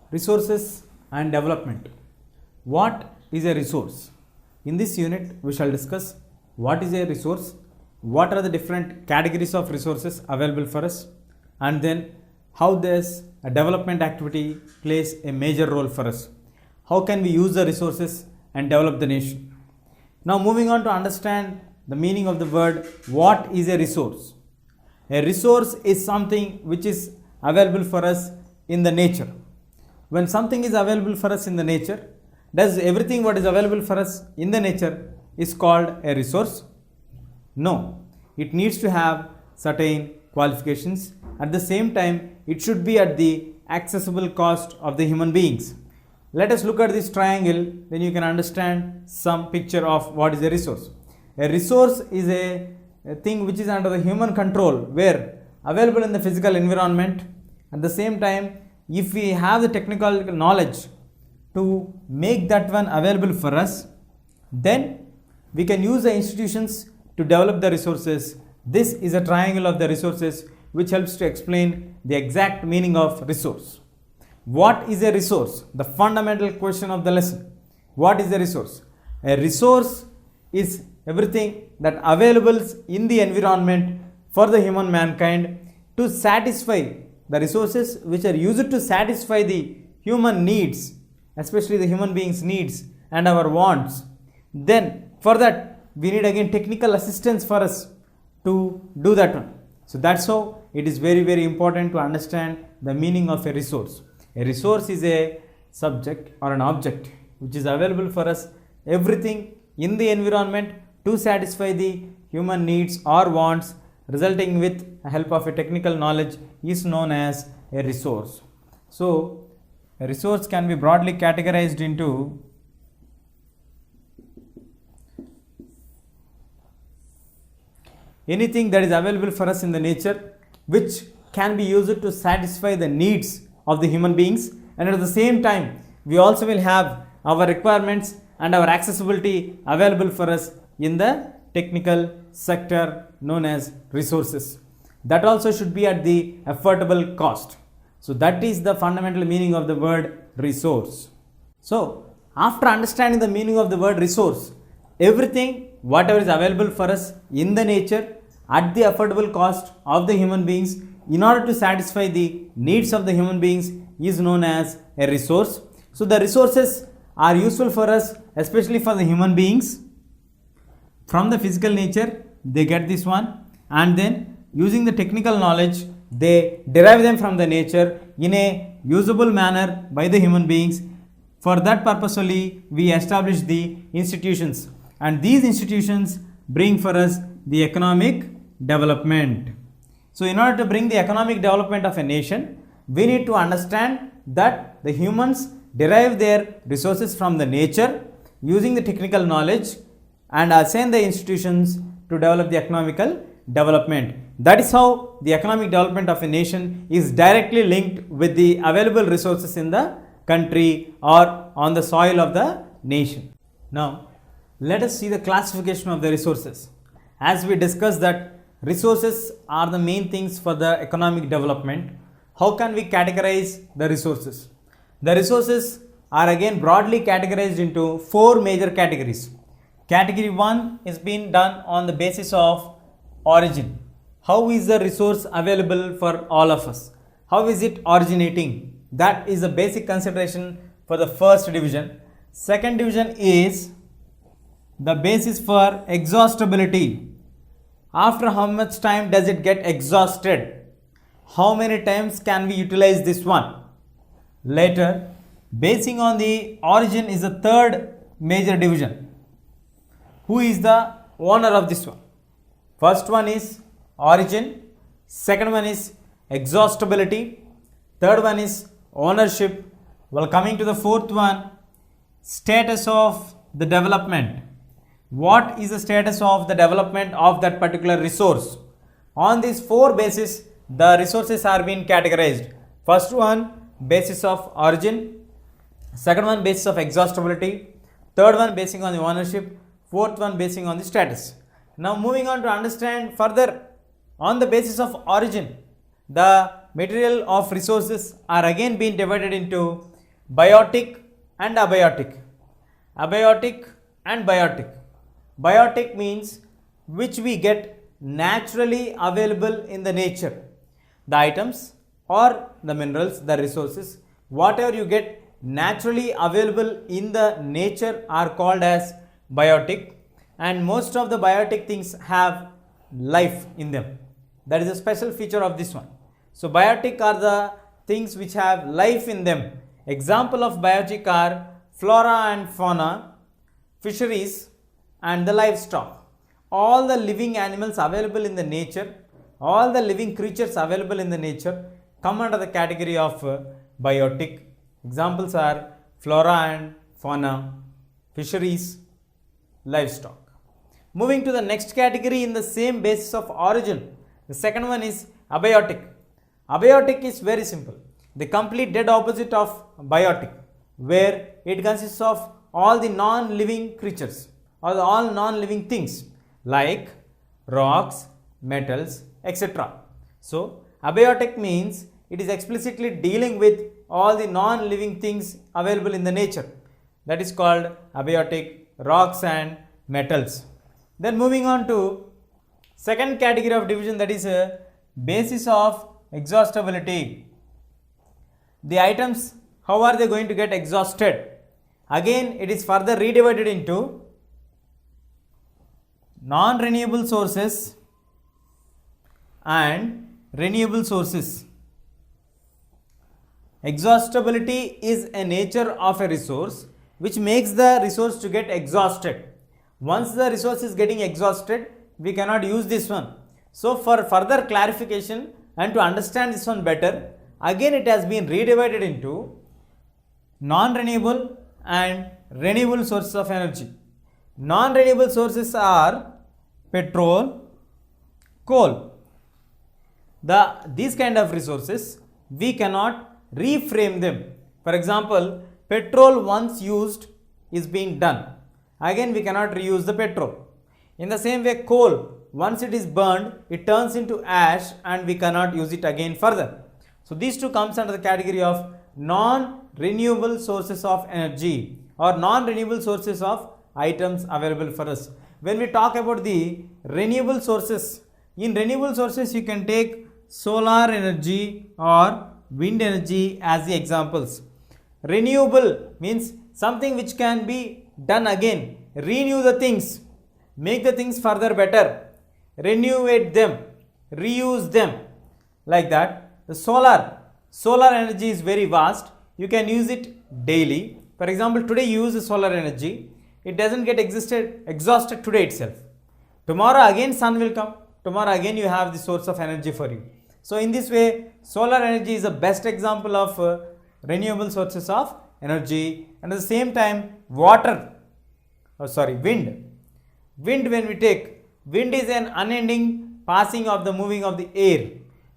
Resources and development. What is a resource? In this unit, we shall discuss what is a resource, what are the different categories of resources available for us, and then how this a development activity plays a major role for us. How can we use the resources and develop the nation? Now, moving on to understand the meaning of the word, what is a resource? A resource is something which is available for us in the nature. When something is available for us in the nature, does everything what is available for us in the nature is called a resource? No, it needs to have certain qualifications. At the same time, it should be at the accessible cost of the human beings. Let us look at this triangle, then you can understand some picture of what is a resource. A resource is a thing which is under the human control, where available in the physical environment. At the same time, if we have the technical knowledge to make that one available for us, then we can use the institutions to develop the resources. This is a triangle of the resources which helps to explain the exact meaning of resource. What is a resource? The fundamental question of the lesson. What is a resource? A resource is everything that available in the environment for the human mankind to satisfy the resources which are used to satisfy the human needs, especially the human beings' needs and our wants. Then for that we need again technical assistance for us to do that one. So that's how it is very, very important to understand the meaning of a resource. A resource is a subject or an object which is available for us, everything in the environment to satisfy the human needs or wants, resulting with the help of a technical knowledge is known as a resource. So a resource can be broadly categorized into anything that is available for us in the nature which can be used to satisfy the needs of the human beings, and at the same time we also will have our requirements and our accessibility available for us in the technical sector known as resources. That also should be at the affordable cost. So that is the fundamental meaning of the word resource. So after understanding the meaning of the word resource, everything whatever is available for us in the nature at the affordable cost of the human beings in order to satisfy the needs of the human beings is known as a resource. So the resources are useful for us, especially for the human beings. From the physical nature they get this one, and then using the technical knowledge they derive them from the nature in a usable manner by the human beings. For that purpose only we establish the institutions, and these institutions bring for us the economic development. So in order to bring the economic development of a nation, we need to understand that the humans derive their resources from the nature using the technical knowledge and assign the institutions to develop the economical development. That is how the economic development of a nation is directly linked with the available resources in the country or on the soil of the nation. Now let us see the classification of the resources. As we discussed that resources are the main things for the economic development, how can we categorize the resources? The resources are again broadly categorized into four major categories. Category 1 is being done on the basis of origin. How is the resource available for all of us? How is it originating? That is the basic consideration for the first division. Second division is the basis for exhaustibility. After how much time does it get exhausted? How many times can we utilize this one? Later, basing on the origin is the third major division. Who is the owner of this one? First one is origin, second one is exhaustibility, third one is ownership. While coming to the fourth one, status of the development. What is the status of the development of that particular resource? On these four bases, the resources are being categorized. First one, basis of origin, second one, basis of exhaustibility, third one, basing on the ownership, fourth one, basing on the status. Now moving on to understand further on the basis of origin, the material of resources are again being divided into biotic and abiotic. Abiotic and biotic. Biotic means which we get naturally available in the nature. The items or the minerals, the resources, whatever you get naturally available in the nature are called as biotic, and most of the biotic things have life in them. That is a special feature of this one. So biotic are the things which have life in them. Example of biotic are flora and fauna, fisheries and the livestock. All the living animals available in the nature, all the living creatures available in the nature come under the category of biotic. Examples are flora and fauna, fisheries, livestock. Moving to the next category in the same basis of origin, the second one is abiotic. Abiotic is very simple, the complete dead opposite of biotic, where it consists of all the non-living creatures or all non-living things like rocks, metals, etc. So abiotic means it is explicitly dealing with all the non-living things available in the nature. That is called abiotic, rocks and metals. Then moving on to second category of division, that is a basis of exhaustibility. The items, how are they going to get exhausted? Again, it is further redivided into non-renewable sources and renewable sources. Exhaustibility is a nature of a resource which makes the resource to get exhausted. Once the resource is getting exhausted, we cannot use this one. So for further clarification and to understand this one better, again it has been redivided into non-renewable and renewable sources of energy. Non-renewable sources are petrol, coal. These kind of resources we cannot reframe them. For example, petrol once used is being done. Again we cannot reuse the petrol. In the same way, coal, once it is burned, it turns into ash and we cannot use it again further. So these two comes under the category of non-renewable sources of energy or non-renewable sources of items available for us. When we talk about the renewable sources, in renewable sources you can take solar energy or wind energy as the examples. Renewable means something which can be done again, renew the things, make the things further better, renovate them, reuse them, like that. The solar energy is very vast, you can use it daily. For example, today you use the solar energy, it doesn't get exhausted today itself. Tomorrow again sun will come, tomorrow again you have the source of energy for you. So in this way, solar energy is the best example of renewable sources of energy. And at the same time, wind. Wind, when we take, wind is an unending passing of the moving of the air.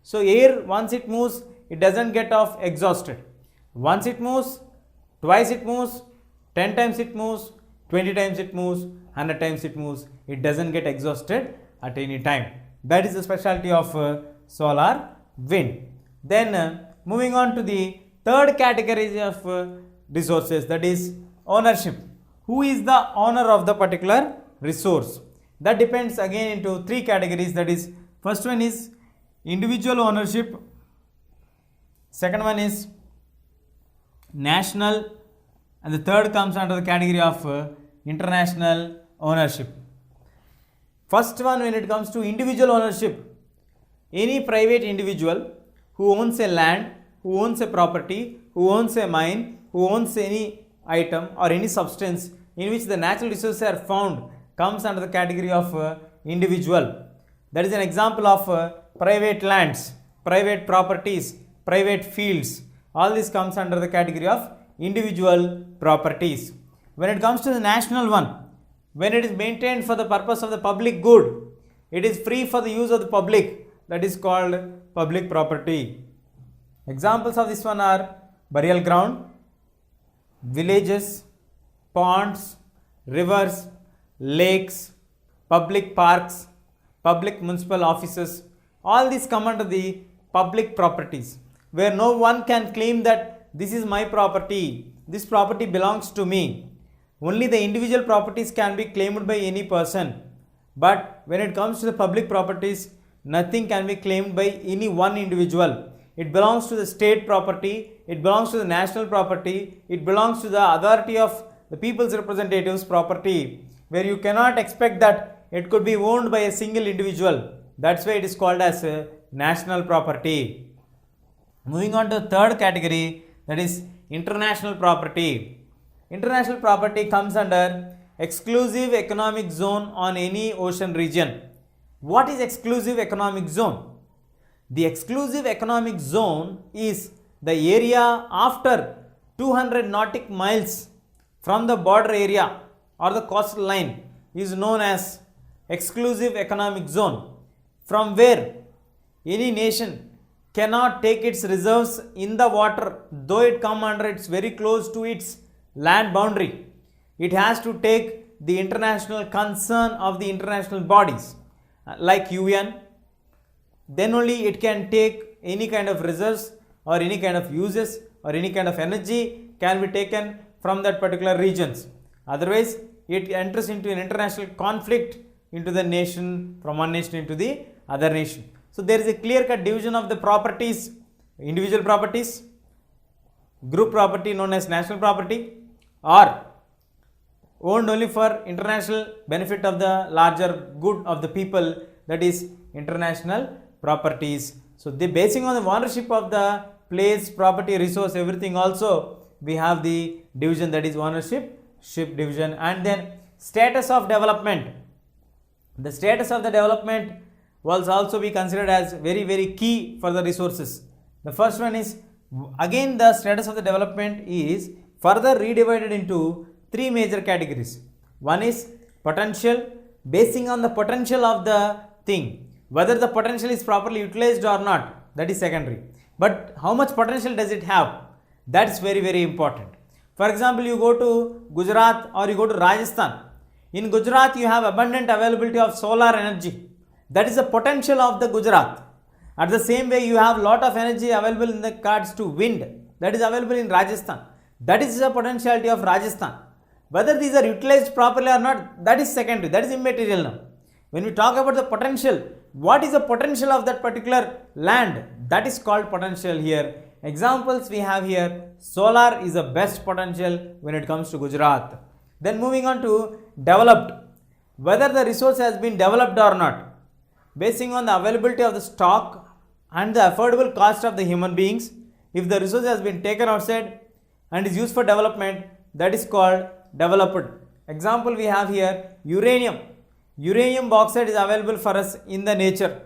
So air, once it moves, it doesn't get exhausted. Once it moves, twice it moves, 10 times it moves, 20 times it moves, 100 times it moves, it doesn't get exhausted at any time. That is the specialty of solar wind. Then moving on to the third category of resources, that is ownership. Who is the owner of the particular resource? That depends again into three categories, that is first one is individual ownership, second one is national, and the third comes under the category of international ownership. First one, when it comes to individual ownership, any private individual who owns a land, who owns a property, who owns a mine, who owns any item or any substance in which the natural resources are found comes under the category of individual. That is an example of private lands, private properties, private fields. All this comes under the category of individual properties. When it comes to the national one, when it is maintained for the purpose of the public good, it is free for the use of the public, that is called public property. Examples of this one are burial ground, villages, ponds, rivers, lakes, public parks, public municipal offices. All these come under the public properties, where no one can claim that this is my property, this property belongs to me. Only the individual properties can be claimed by any person. But when it comes to the public properties, nothing can be claimed by any one individual. It belongs to the state property, it belongs to the national property, it belongs to the authority of the people's representatives property, where you cannot expect that it could be owned by a single individual. That's why it is called as a national property. Moving on to the third category, that is international property. International property comes under exclusive economic zone on any ocean region. What is exclusive economic zone? The exclusive economic zone is the area after 200 nautic miles from the border area or the coastal line is known as exclusive economic zone, from where any nation cannot take its reserves in the water, though it come under it's very close to its land boundary. It has to take the international concern of the international bodies like UN. Then only it can take any kind of reserves or any kind of uses or any kind of energy can be taken from that particular regions. Otherwise, it enters into an international conflict into the nation, from one nation into the other nation. So there is a clear-cut division of the properties: individual properties, group property known as national property, or owned only for international benefit of the larger good of the people, that is international properties. So the basing on the ownership of the place, property, resource, everything, also we have the division, that is ownership ship division. And then status of development. The status of the development was also be considered as very key for the resources. The first one is, again, the status of the development is further redivided into three major categories. One is potential, basing on the potential of the thing, whether the potential is properly utilized or not, that is secondary. But how much potential does it have? That is very important. For example, you go to Gujarat or you go to Rajasthan. In Gujarat, you have abundant availability of solar energy. That is the potential of the Gujarat. At the same way, you have lot of energy available in the regards to wind. That is available in Rajasthan. That is the potentiality of Rajasthan. Whether these are utilized properly or not, that is secondary. That is immaterial now. When we talk about the potential, what is the potential of that particular land? That is called potential here. Examples we have here, solar is the best potential when it comes to Gujarat. Then moving on to developed, whether the resource has been developed or not, basing on the availability of the stock and the affordable cost of the human beings. If the resource has been taken outside and is used for development, that is called developed. Example we have here, uranium. Uranium bauxite is available for us in the nature.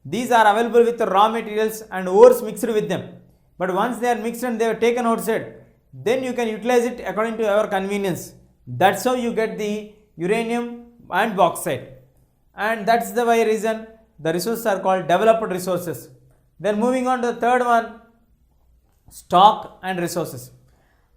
These are available with the raw materials and ores mixed with them. But once they are mixed and they are taken outside, then you can utilize it according to your convenience. That's how you get the uranium and bauxite. And that's the why reason the resources are called developed resources. Then moving on to the third one, stock and resources.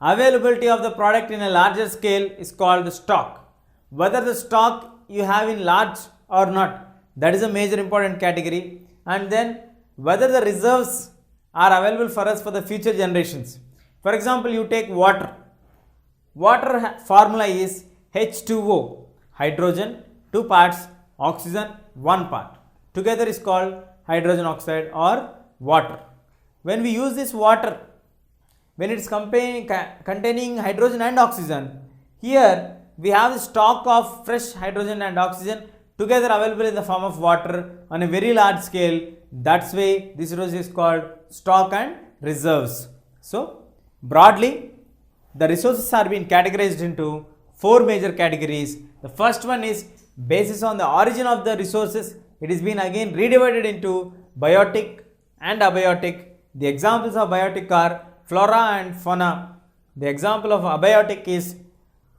Availability of the product in a larger scale is called the stock. Whether the stock you have in large or not, that is a major important category. And then whether the reserves are available for us for the future generations. For example, you take water. Water formula is H2O, hydrogen, 2 parts, oxygen, 1 part. Together is called hydrogen oxide or water. When we use this water, when it is containing hydrogen and oxygen, here we have the stock of fresh hydrogen and oxygen together available in the form of water on a very large scale. That's why this resource is called stock and reserves. So broadly, the resources are being categorized into 4 major categories. The first one is basis on the origin of the resources. It is been again redivided into biotic and abiotic. The examples of biotic are flora and fauna. The example of abiotic is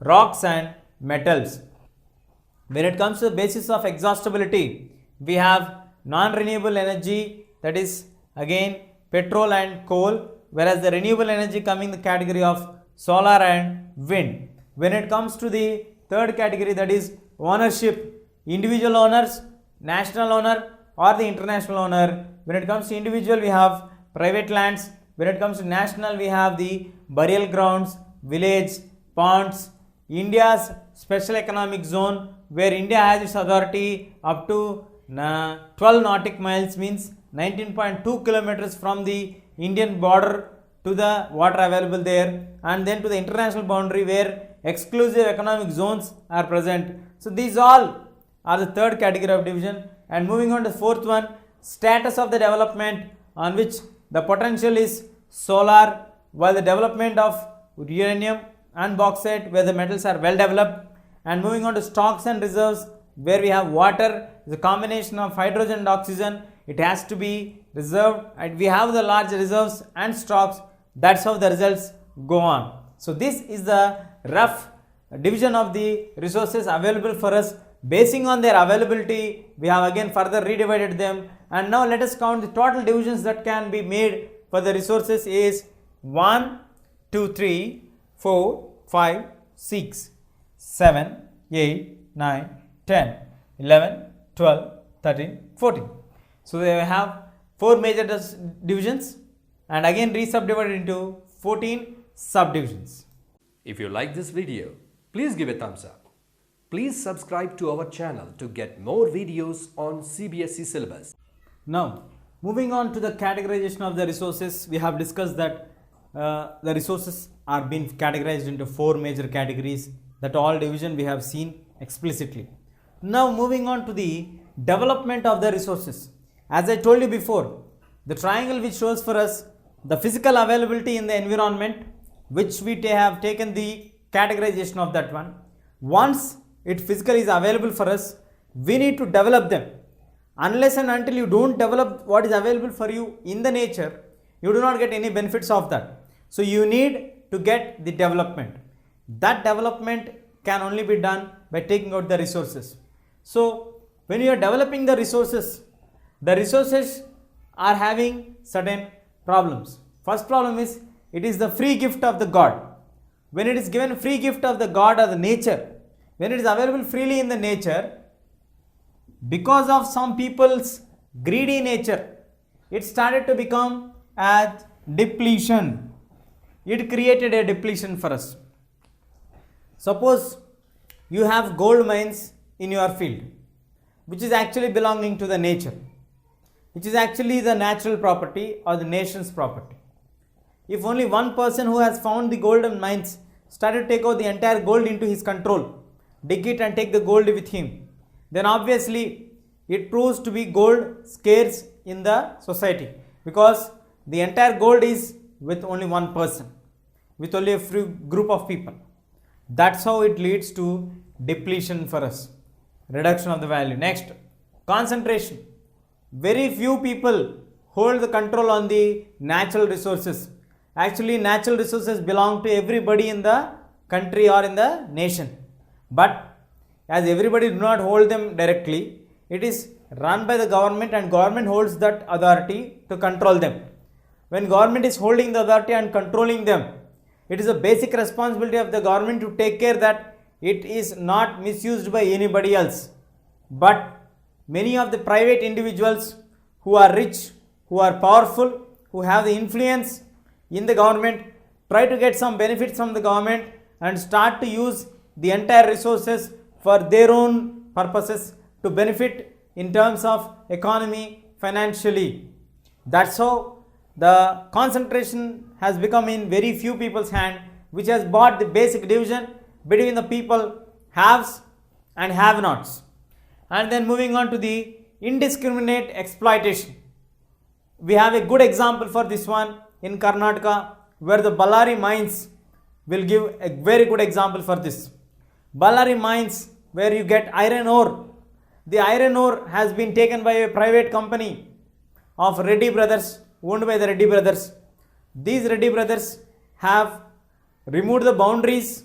rocks and metals. When it comes to the basis of exhaustibility, we have non-renewable energy, that is again petrol and coal, whereas the renewable energy coming in the category of solar and wind. When it comes to the third category, that is ownership, individual owners, national owner or the international owner. When it comes to individual, we have private lands, When it comes to national, we have the burial grounds, village, ponds. India's special economic zone, where India has its authority up to 12 nautic miles, means 19.2 kilometers from the Indian border to the water available there, and then to the international boundary where exclusive economic zones are present. So these all are the third category of division. And moving on to the fourth one, status of the development, on which the potential is solar, while the development of uranium and bauxite, where the metals are well developed. And moving on to stocks and reserves, where we have water, the combination of hydrogen and oxygen, it has to be reserved, and we have the large reserves and stocks. That's how the results go on. So this is the rough division of the resources available for us. Basing on their availability, we have again further redivided them, and now let us count the total divisions that can be made for the resources is 1, 2, 3, 4, 5, 6, 7, 8, 9, 10, 11, 12, 13, 14. So they have 4 major divisions, and again re-subdivided into 14 subdivisions. If you like this video, please give a thumbs up. Please subscribe to our channel to get more videos on CBSE syllabus. Now, moving on to the categorization of the resources, we have discussed that the resources are being categorized into 4 major categories. That all division we have seen explicitly. Now, moving on to the development of the resources. As I told you before, the triangle which shows for us the physical availability in the environment, which we have taken the categorization of that one. Once it physically is available for us, we need to develop them. Unless and until you don't develop what is available for you in the nature, you do not get any benefits of that. So you need to get the development. That development can only be done by taking out the resources. So when you are developing the resources are having certain problems. First problem is, it is the free gift of the God. When it is given free gift of the God or the nature, when it is available freely in the nature, because of some people's greedy nature, it started to become as depletion. It created a depletion for us. Suppose you have gold mines in your field, which is actually belonging to the nature, which is actually the natural property or the nation's property. If only one person who has found the golden mines started to take out the entire gold into his control, dig it and take the gold with him, then obviously it proves to be gold scarce in the society, because the entire gold is with only one person, with only a few group of people. That's how it leads to depletion for us, reduction of the value. Next, concentration. Very few people hold the control on the natural resources. Actually, natural resources belong to everybody in the country or in the nation. But as everybody do not hold them directly, it is run by the government, and government holds that authority to control them. When government is holding the authority and controlling them, it is a basic responsibility of the government to take care that it is not misused by anybody else. But many of the private individuals who are rich, who are powerful, who have the influence in the government, try to get some benefits from the government and start to use the entire resources for their own purposes to benefit in terms of economy, financially. That's how the concentration has become in very few people's hand, which has brought the basic division between the people haves and have-nots. And then moving on to the indiscriminate exploitation. We have a good example for this one in Karnataka, where the Ballari mines will give a very good example for this. Ballari mines, where you get iron ore. The iron ore has been taken by a private company of Reddy brothers, owned by the Reddy brothers. These Reddy brothers have removed the boundaries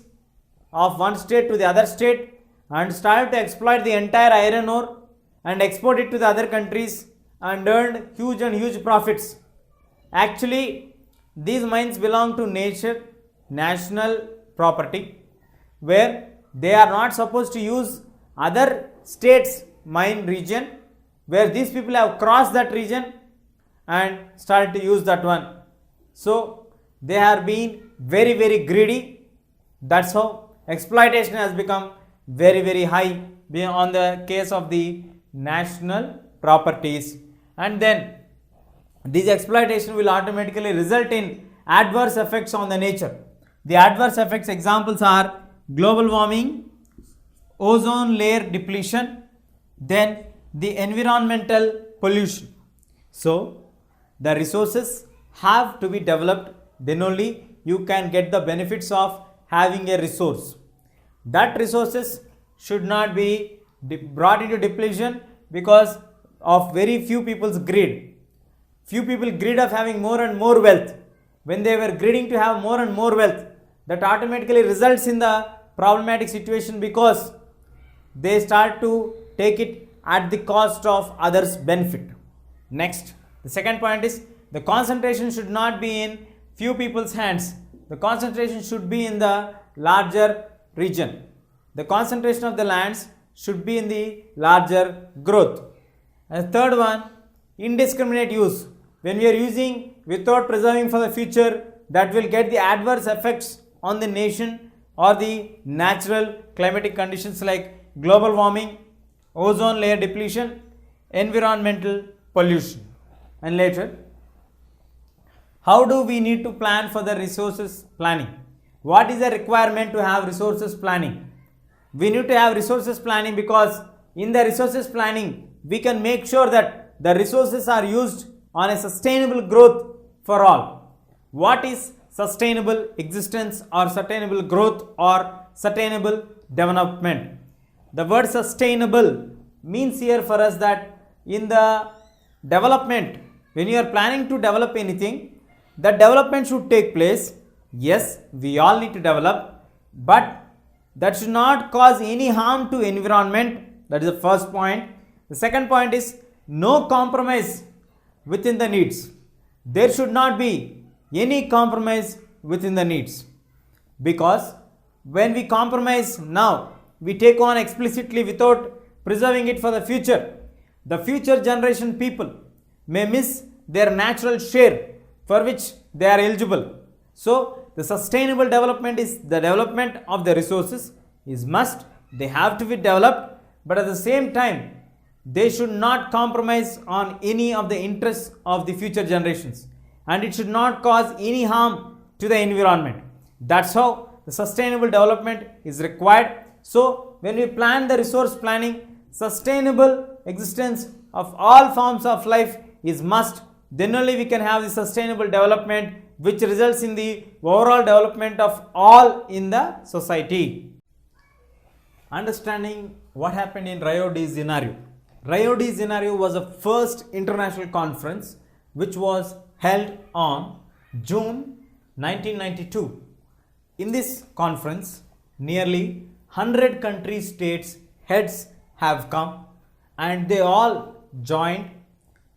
of one state to the other state and started to exploit the entire iron ore and export it to the other countries and earned huge profits. Actually, these mines belong to nature, national property, where they are not supposed to use other states' mine region, where these people have crossed that region and started to use that one. So they are being very greedy. That's how exploitation has become very high on the case of the national properties. And then this exploitation will automatically result in adverse effects on the nature. The adverse effects examples are global warming, ozone layer depletion, then the environmental pollution. So the resources have to be developed, then only you can get the benefits of having a resource. That resources should not be brought into depletion because of very few people's greed. Few people greed of having more and more wealth. When they were greeding to have more and more wealth, that automatically results in the problematic situation because they start to take it at the cost of others' benefit. Next, the second point is the concentration should not be in few people's hands. The concentration should be in the larger region. The concentration of the lands should be in the larger growth. And the third one, indiscriminate use. When we are using without preserving for the future, that will get the adverse effects on the nation or the natural climatic conditions like global warming, ozone layer depletion, environmental pollution. And later, how do we need to plan for the resources planning? What is the requirement to have resources planning? We need to have resources planning because in the resources planning, we can make sure that the resources are used on a sustainable growth for all. What is sustainable existence or sustainable growth or sustainable development? The word sustainable means here for us that in the development, when you are planning to develop anything, the development should take place. Yes, we all need to develop, but that should not cause any harm to environment. That is the first point. The second point is no compromise within the needs. There should not be any compromise within the needs, because when we compromise now, we take on explicitly without preserving it for the future. The future generation people may miss their natural share for which they are eligible. So the sustainable development is the development of the resources is must. They have to be developed, but at the same time, they should not compromise on any of the interests of the future generations, and it should not cause any harm to the environment. That's how the sustainable development is required. So when we plan the resource planning, sustainable existence of all forms of life is must. Then only we can have the sustainable development which results in the overall development of all in the society. Understanding what happened in Rio de Janeiro. Rio de Janeiro was the first international conference which was held on June 1992. In this conference, nearly 100 country states heads have come and they all joined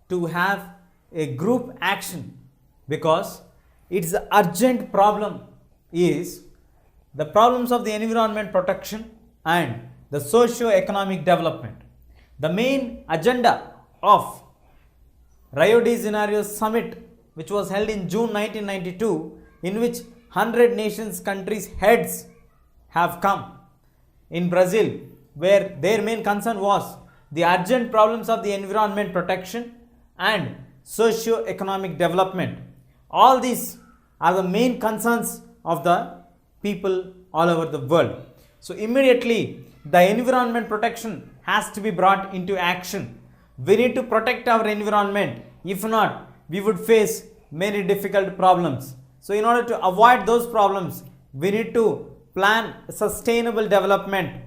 to have a group action because its urgent problem is the problems of the environment protection and the socio-economic development. The main agenda of Rio de Janeiro summit, which was held in June 1992, in which 100 nations countries heads have come in Brazil, where their main concern was the urgent problems of the environment protection and socio-economic development. All these are the main concerns of the people all over the world. So immediately the environment protection has to be brought into action. We need to protect our environment. If not, we would face many difficult problems. So in order to avoid those problems, we need to plan sustainable development.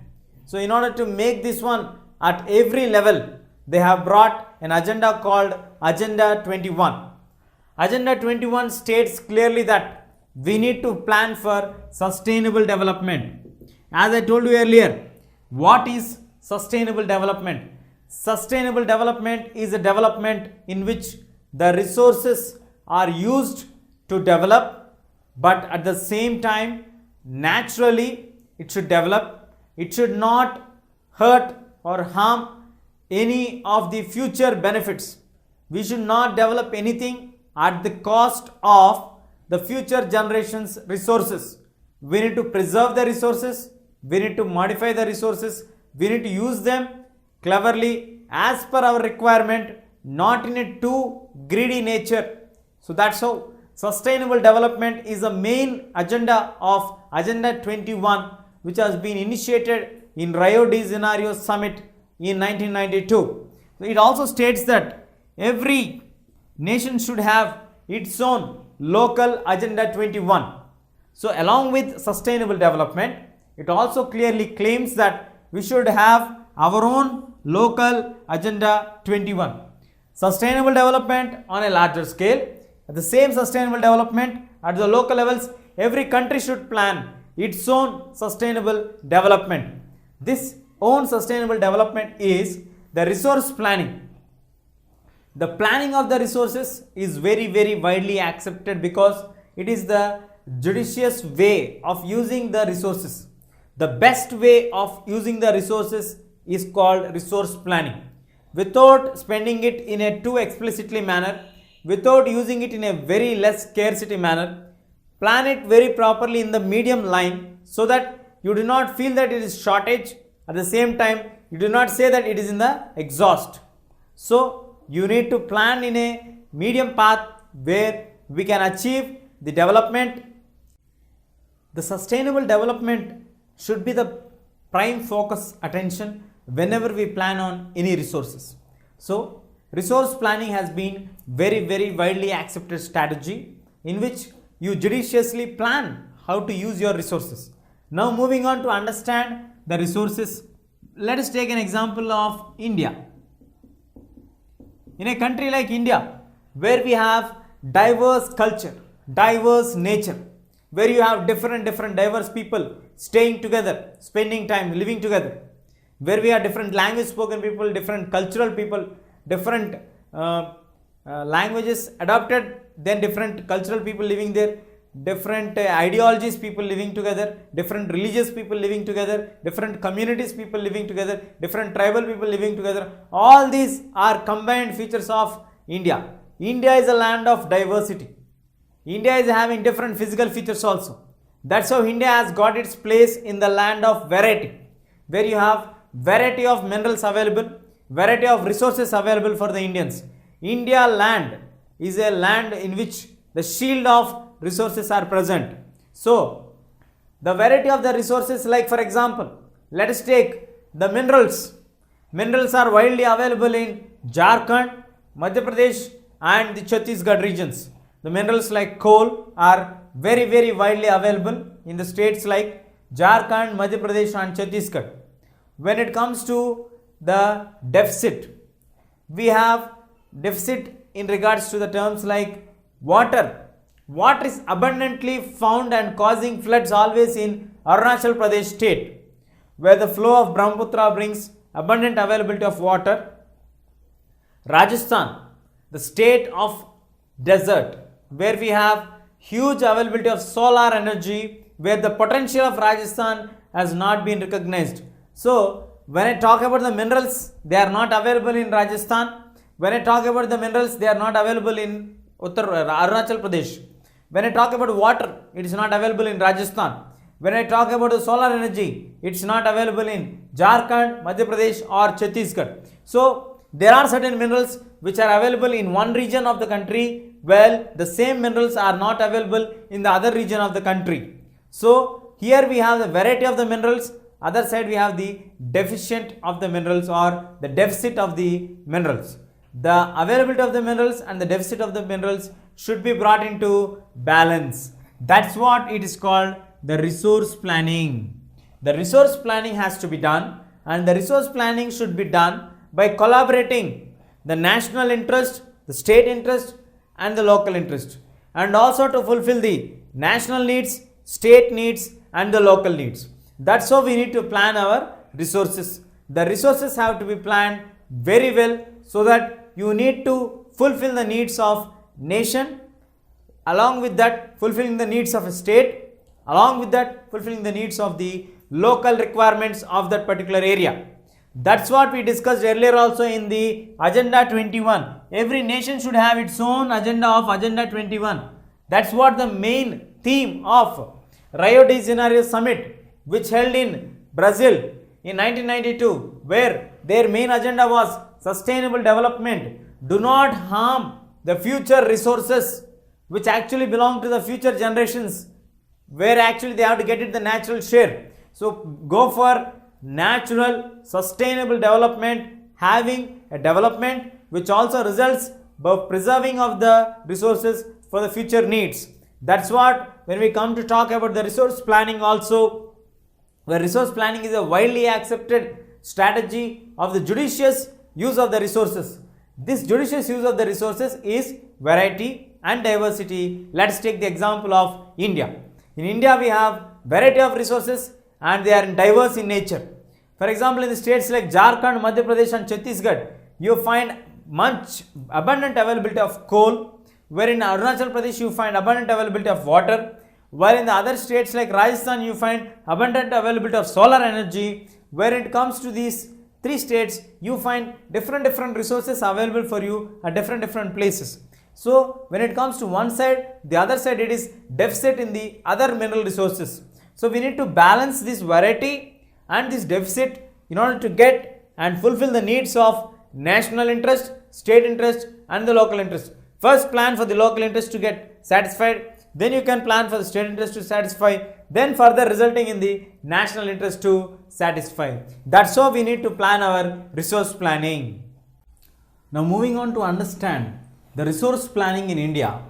So in order to make this one at every level, they have brought an agenda called Agenda 21. Agenda 21 states clearly that we need to plan for sustainable development. As I told you earlier, what is sustainable development? Sustainable development is a development in which the resources are used to develop, but at the same time, naturally it should develop. It should not hurt or harm any of the future benefits. We should not develop anything at the cost of the future generations resources. We need to preserve the resources, we need to modify the resources, we need to use them cleverly as per our requirement, not in a too greedy nature. So that's how sustainable development is the main agenda of Agenda 21, which has been initiated in Rio de Janeiro summit in 1992. So it also states that every nation should have its own local Agenda 21. So along with sustainable development, it also clearly claims that we should have our own local Agenda 21. Sustainable development on a larger scale, at the same sustainable development at the local levels, every country should plan its own sustainable development. This own sustainable development is the resource planning. The planning of the resources is very widely accepted because it is the judicious way of using the resources. The best way of using the resources is called resource planning. Without spending it in a too explicitly manner, without using it in a very less scarcity manner, plan it very properly in the medium line so that you do not feel that it is shortage. At the same time, you do not say that it is in the exhaust. So you need to plan in a medium path where we can achieve the development. The sustainable development should be the prime focus attention whenever we plan on any resources. So resource planning has been very widely accepted strategy in which you judiciously plan how to use your resources. Now moving on to understand the resources, let us take an example of India. In a country like India, where we have diverse culture, diverse nature, where you have different diverse people staying together, spending time, living together, where we have different language spoken people, different cultural people, different languages adopted, then different cultural people living there, different ideologies people living together, different religious people living together, different communities people living together, different tribal people living together. All these are combined features of India. India is a land of diversity. India is having different physical features also. That's how India has got its place in the land of variety, where you have variety of minerals available, variety of resources available for the Indians. India land is a land in which the shield of resources are present. So the variety of the resources, like for example, let us take the minerals. Minerals are widely available in Jharkhand, Madhya Pradesh and the Chhattisgarh regions. The minerals like coal are very widely available in the states like Jharkhand, Madhya Pradesh and Chhattisgarh. When it comes to the deficit, we have deficit in regards to the terms like water. Water is abundantly found and causing floods always in Arunachal Pradesh state, where the flow of Brahmaputra brings abundant availability of water. Rajasthan, the state of desert, where we have huge availability of solar energy, where the potential of Rajasthan has not been recognized. So when I talk about the minerals, they are not available in Rajasthan. When I talk about the minerals, they are not available in Arunachal Pradesh. When I talk about water, it is not available in Rajasthan. When I talk about the solar energy, it is not available in Jharkhand, Madhya Pradesh or Chhattisgarh. So there are certain minerals which are available in one region of the country, while the same minerals are not available in the other region of the country. So here we have the variety of the minerals, other side we have the deficient of the minerals or the deficit of the minerals. The availability of the minerals and the deficit of the minerals should be brought into balance. That's what it is called the resource planning. The resource planning has to be done, and the resource planning should be done by collaborating the national interest, the state interest and the local interest, and also to fulfill the national needs, state needs and the local needs. That's how we need to plan our resources. The resources have to be planned very well, so that you need to fulfill the needs of nation, along with that fulfilling the needs of a state, along with that fulfilling the needs of the local requirements of that particular area. That's what we discussed earlier also in the Agenda 21. Every nation should have its own agenda of Agenda 21. That's what the main theme of Rio de Janeiro summit, which held in Brazil in 1992, where their main agenda was sustainable development. Do not harm the future resources which actually belong to the future generations, where actually they have to get it the natural share. So go for natural sustainable development, having a development which also results by preserving of the resources for the future needs. That's what when we come to talk about the resource planning also, where resource planning is a widely accepted strategy of the judicious use of the resources. This judicious use of the resources is variety and diversity. Let's take the example of India. In India we have variety of resources and they are diverse in nature. For example, in the states like Jharkhand, Madhya Pradesh and Chhattisgarh, you find much abundant availability of coal, where in Arunachal Pradesh you find abundant availability of water, while in the other states like Rajasthan you find abundant availability of solar energy. Where it comes to these three states, you find different resources available for you at different places. So when it comes to one side, the other side it is deficit in the other mineral resources. So we need to balance this variety and this deficit in order to get and fulfill the needs of national interest, state interest and the local interest. First plan for the local interest to get satisfied, then you can plan for the state interest to satisfy, then further resulting in the national interest to satisfy. That's how we need to plan our resource planning. Now moving on to understand the resource planning in India,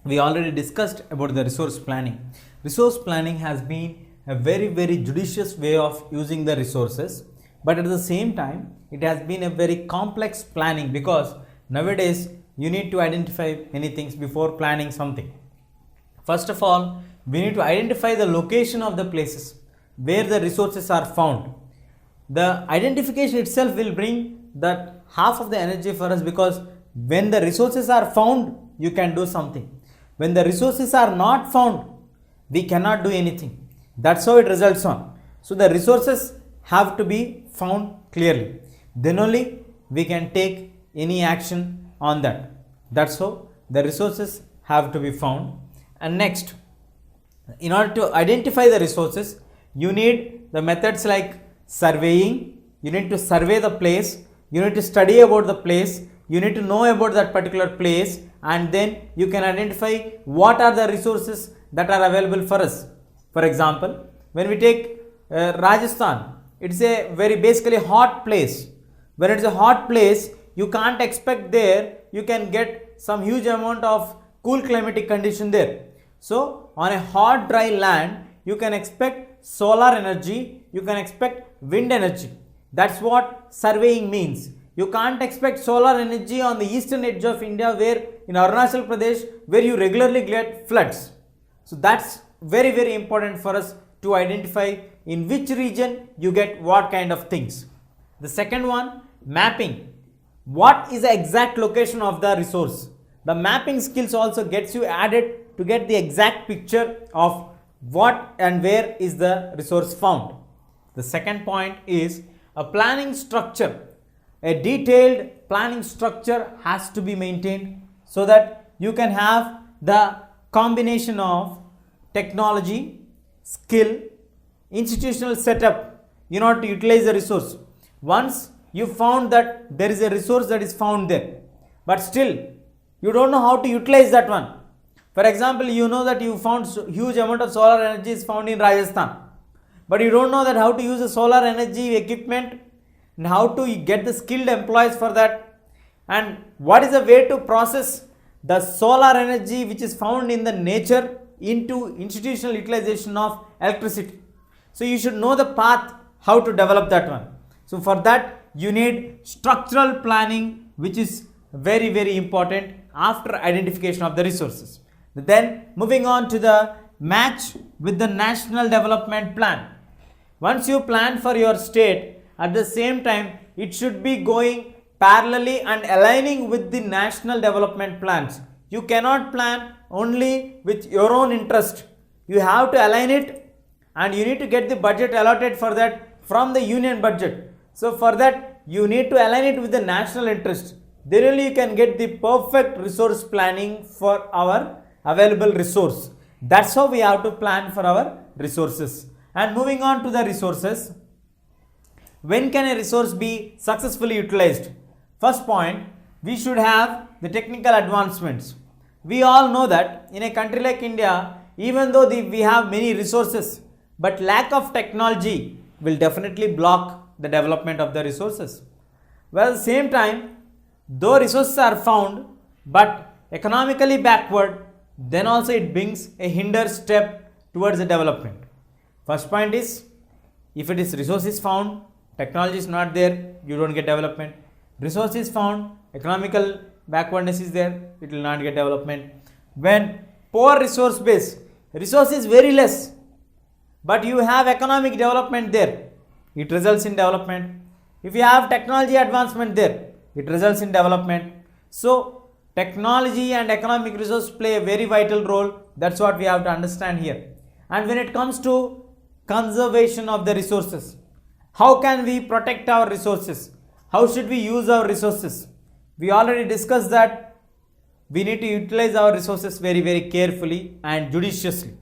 we already discussed about the resource planning. Resource planning has been a very judicious way of using the resources, but at the same time it has been a very complex planning, because nowadays you need to identify many things before planning something. First of all, we need to identify the location of the places where the resources are found. The identification itself will bring that half of the energy for us, because when the resources are found, you can do something. When the resources are not found, we cannot do anything. That's how it results on. So the resources have to be found clearly. Then only we can take any action on that. That's how the resources have to be found. And next, in order to identify the resources, you need the methods like surveying. You need to survey the place. You need to study about the place. You need to know about that particular place, and then you can identify what are the resources that are available for us. For example, when we take Rajasthan, it's a very basically hot place. When it's a hot place, you can't expect there you can get some huge amount of cool climatic condition there. So on a hot dry land, you can expect solar energy, you can expect wind energy. That's what surveying means. You can't expect solar energy on the eastern edge of India, where in Arunachal Pradesh, where you regularly get floods. So that's very important for us to identify in which region you get what kind of things. The second one, mapping. What is the exact location of the resource? The mapping skills also gets you added to get the exact picture of what and where is the resource found. The second point is a planning structure. A detailed planning structure has to be maintained so that you can have the combination of technology, skill, institutional setup in order to utilize the resource. Once you found that there is a resource that is found there, but still you don't know how to utilize that one. For example, you know that you found huge amount of solar energy is found in Rajasthan, but you don't know that how to use the solar energy equipment and how to get the skilled employees for that, and what is the way to process the solar energy which is found in the nature into institutional utilization of electricity. So you should know the path how to develop that one. So for that you need structural planning, which is very important after identification of the resources. Then moving on to the match with the national development plan. Once you plan for your state, at the same time it should be going parallelly and aligning with the national development plans. You cannot plan only with your own interest. You have to align it, and you need to get the budget allotted for that from the union budget. So for that you need to align it with the national interest. Then only you can get the perfect resource planning for our available resource. That's how we have to plan for our resources. And moving on to the resources, when can a resource be successfully utilized? First point, we should have the technical advancements. We all know that in a country like India, even though we have many resources, but lack of technology will definitely block the development of the resources. Well, at the same time, though resources are found but economically backward, then also it brings a hinder step towards the development. First point is, if it is resources found, technology is not there, you don't get development. Resources found, economical backwardness is there, it will not get development. When poor resource base, resource is very less, but you have economic development there, it results in development. If you have technology advancement there, it results in development. So technology and economic resource play a very vital role. That's what we have to understand here. And when it comes to conservation of the resources, how can we protect our resources? How should we use our resources? We already discussed that we need to utilize our resources very, very carefully and judiciously.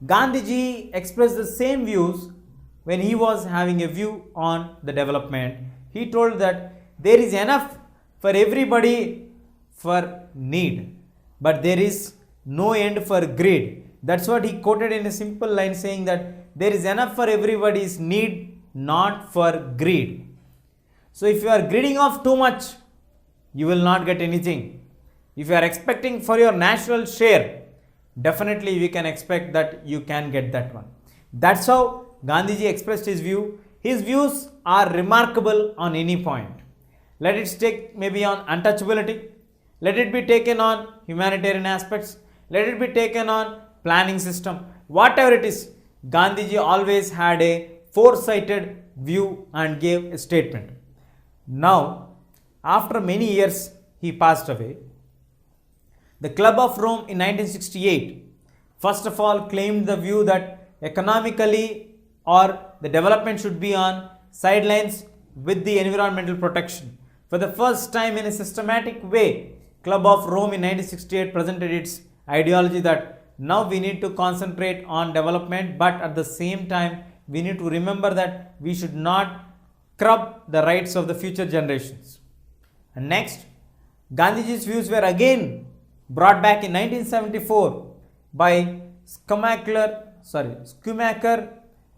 Gandhiji expressed the same views when he was having a view on the development. He told that there is enough for everybody for need, but there is no end for greed. That's what he quoted in a simple line, saying that there is enough for everybody's need, not for greed. So if you are greeding of too much, you will not get anything. If you are expecting for your natural share, definitely we can expect that you can get that one. That's how Gandhiji expressed his view. His views are remarkable on any point. Let it take maybe on untouchability, let it be taken on humanitarian aspects, let it be taken on planning system, whatever it is. Gandhiji always had a foresighted view and gave a statement. Now, after many years, he passed away. The Club of Rome in 1968, first of all, claimed the view that economically or the development should be on sidelines with the environmental protection. For the first time in a systematic way, Club of Rome in 1968 presented its ideology that now we need to concentrate on development, but at the same time we need to remember that we should not curb the rights of the future generations. And next, Gandhiji's views were again brought back in 1974 by Schumacher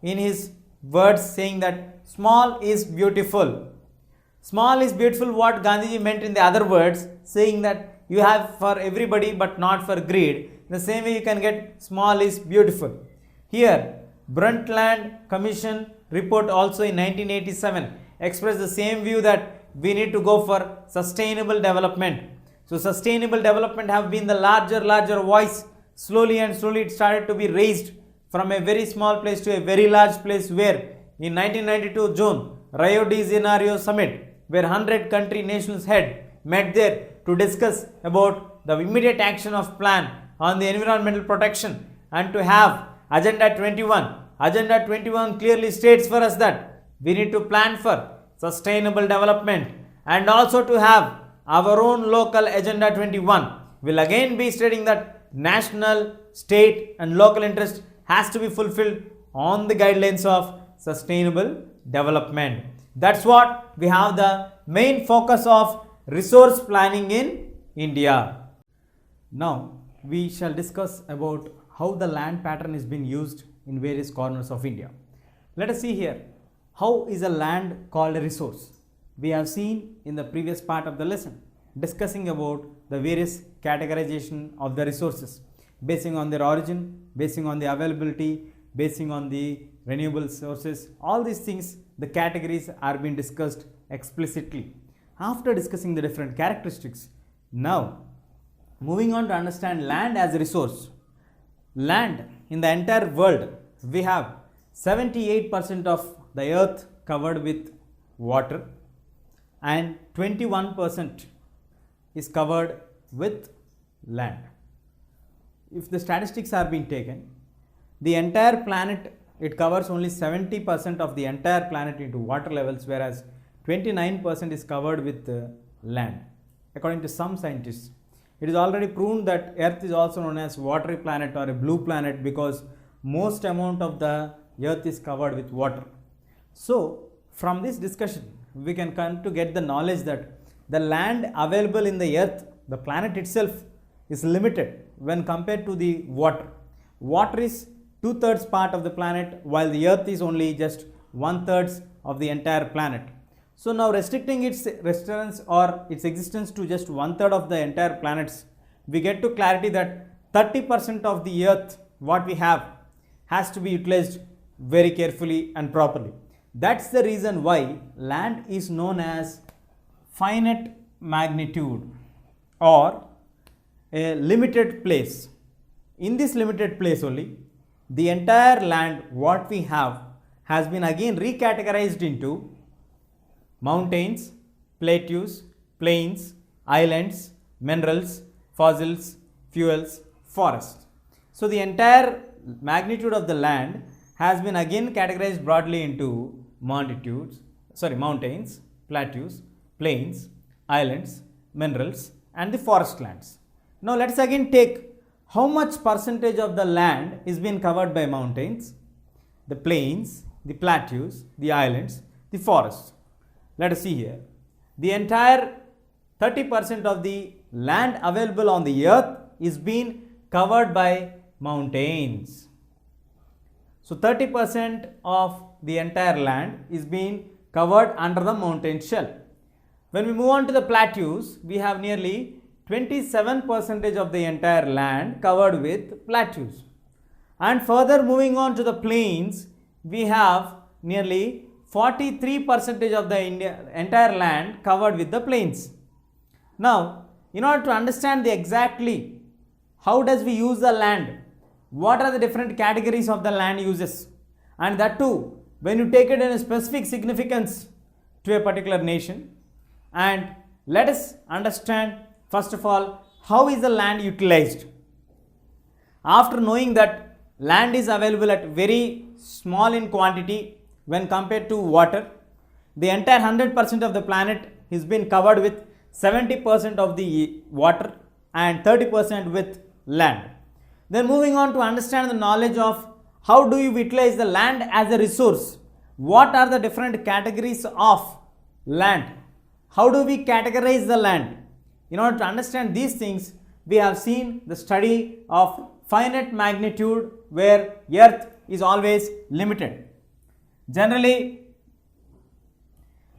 in his words, saying that small is beautiful. Small is beautiful, what Gandhiji meant in the other words, saying that you have for everybody but not for greed. In the same way you can get small is beautiful. Here, Brundtland Commission report also in 1987 expressed the same view that we need to go for sustainable development. So sustainable development have been the larger voice. Slowly and slowly it started to be raised from a very small place to a very large place, where in 1992 June, Rio de Janeiro summit, where 100 country nations head met there to discuss about the immediate action of plan on the environmental protection and to have Agenda 21. Agenda 21 clearly states for us that we need to plan for sustainable development, and also to have our own local Agenda 21 will again be stating that national, state and local interest has to be fulfilled on the guidelines of sustainable development. That's what we have the main focus of resource planning in India. Now we shall discuss about how the land pattern is being used in various corners of India. Let us see here, how is a land called a resource? We have seen in the previous part of the lesson discussing about the various categorization of the resources, basing on their origin, basing on the availability, basing on the renewable sources. All these things, the categories are being discussed explicitly. After discussing the different characteristics, now moving on to understand land as a resource. Land in the entire world, we have 78% of the earth covered with water and 21% is covered with land. If the statistics are being taken, the entire planet, it covers only 70% of the entire planet into water levels, whereas 29% is covered with land, according to some scientists. It is already proven that Earth is also known as watery planet or a blue planet because most amount of the Earth is covered with water. So from this discussion, we can come to get the knowledge that the land available in the Earth, the planet itself, is limited when compared to the water. Water is 2/3 part of the planet, while the Earth is only just 1/3 of the entire planet. So now restricting its residence or its existence to just 1/3 of the entire planets, we get to clarity that 30% of the Earth what we have has to be utilized very carefully and properly. That's the reason why land is known as finite magnitude or a limited place. In this limited place only, the entire land what we have has been again recategorized into mountains, plateaus, plains, islands, minerals, fossils, fuels, forests. So the entire magnitude of the land has been again categorized broadly into mountains, plateaus, plains, islands, minerals, and the forest lands. Now let's again take how much percentage of the land is being covered by mountains, the plains, the plateaus, the islands, the forests. Let us see here. The entire 30% of the land available on the earth is being covered by mountains. So 30% of the entire land is being covered under the mountain shelf. When we move on to the plateaus, we have nearly 27% of the entire land covered with plateaus. And further moving on to the plains, we have nearly 43% of the entire land covered with the plains. Now, in order to understand the exactly how does we use the land, what are the different categories of the land uses, and that too when you take it in a specific significance to a particular nation, and let us understand first of all how is the land utilized. After knowing that land is available at very small in quantity when compared to water, the entire 100% of the planet has been covered with 70% of the water and 30% with land. Then moving on to understand the knowledge of how do you utilize the land as a resource, what are the different categories of land, how do we categorize the land. In order to understand these things, we have seen the study of finite magnitude where earth is always limited. Generally,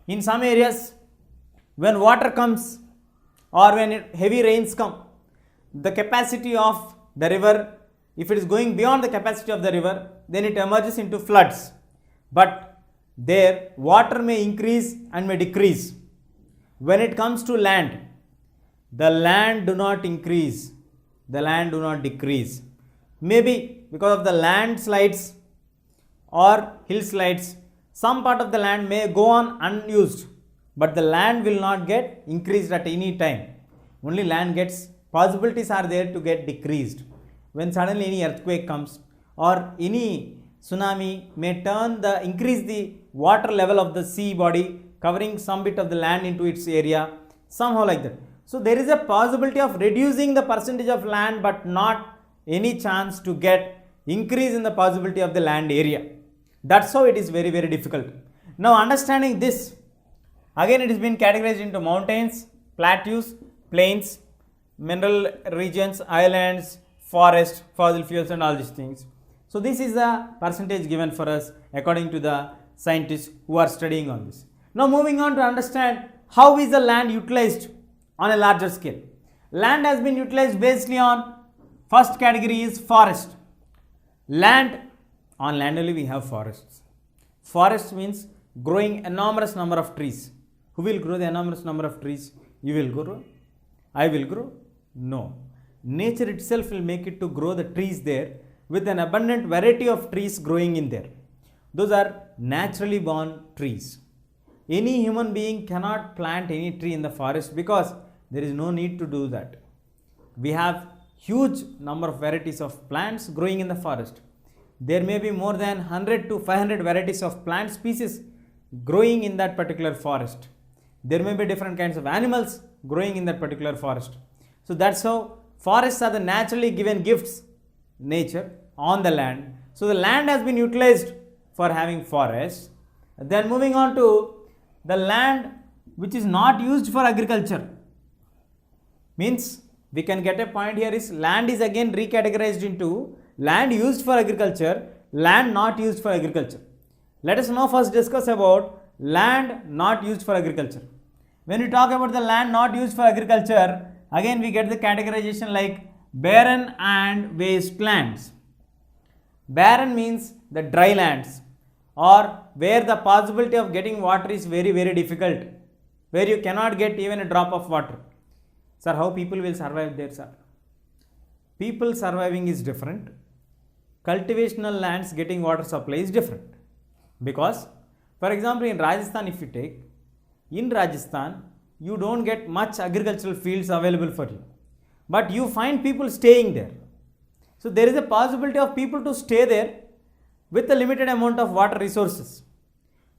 in some areas when water comes or when heavy rains come, the capacity of the river, if it is going beyond the capacity of the river, then it emerges into floods. But there water may increase and may decrease. When it comes to land, the land do not increase, the land do not decrease. Maybe because of the landslides or hillslides, some part of the land may go on unused, but the land will not get increased at any time. Only land gets, possibilities are there to get decreased. When suddenly any earthquake comes or any tsunami may increase the water level of the sea body, covering some bit of the land into its area, somehow like that. So there is a possibility of reducing the percentage of land, but not any chance to get increase in the possibility of the land area. That's how it is very, very difficult. Now understanding this, again it has been categorized into mountains, plateaus, plains, mineral regions, islands, forest, fossil fuels and all these things. So this is the percentage given for us according to the scientists who are studying on this. Now moving on to understand how is the land utilized on a larger scale. Land has been utilized basically on first category is forest. On land only we have forests. Forest means growing enormous number of trees. Who will grow the enormous number of trees? You will grow? I will grow? No. Nature itself will make it to grow the trees there with an abundant variety of trees growing in there. Those are naturally born trees. Any human being cannot plant any tree in the forest because there is no need to do that. We have huge number of varieties of plants growing in the forest. There may be more than 100 to 500 varieties of plant species growing in that particular forest. There may be different kinds of animals growing in that particular forest. So that's how forests are the naturally given gifts, nature on the land. So the land has been utilized for having forests. Then moving on to the land which is not used for agriculture. Means we can get a point here is land is again recategorized into land used for agriculture, land not used for agriculture. Let us now first discuss about land not used for agriculture. When we talk about the land not used for agriculture, again we get the categorization like barren and wastelands. Barren means the dry lands, or where the possibility of getting water is very difficult, where you cannot get even a drop of water. Sir, how people will survive there, sir? People surviving is different. Cultivational lands getting water supply is different. Because, for example, in Rajasthan, if you take, in Rajasthan, you don't get much agricultural fields available for you. But you find people staying there. So, there is a possibility of people to stay there with a limited amount of water resources.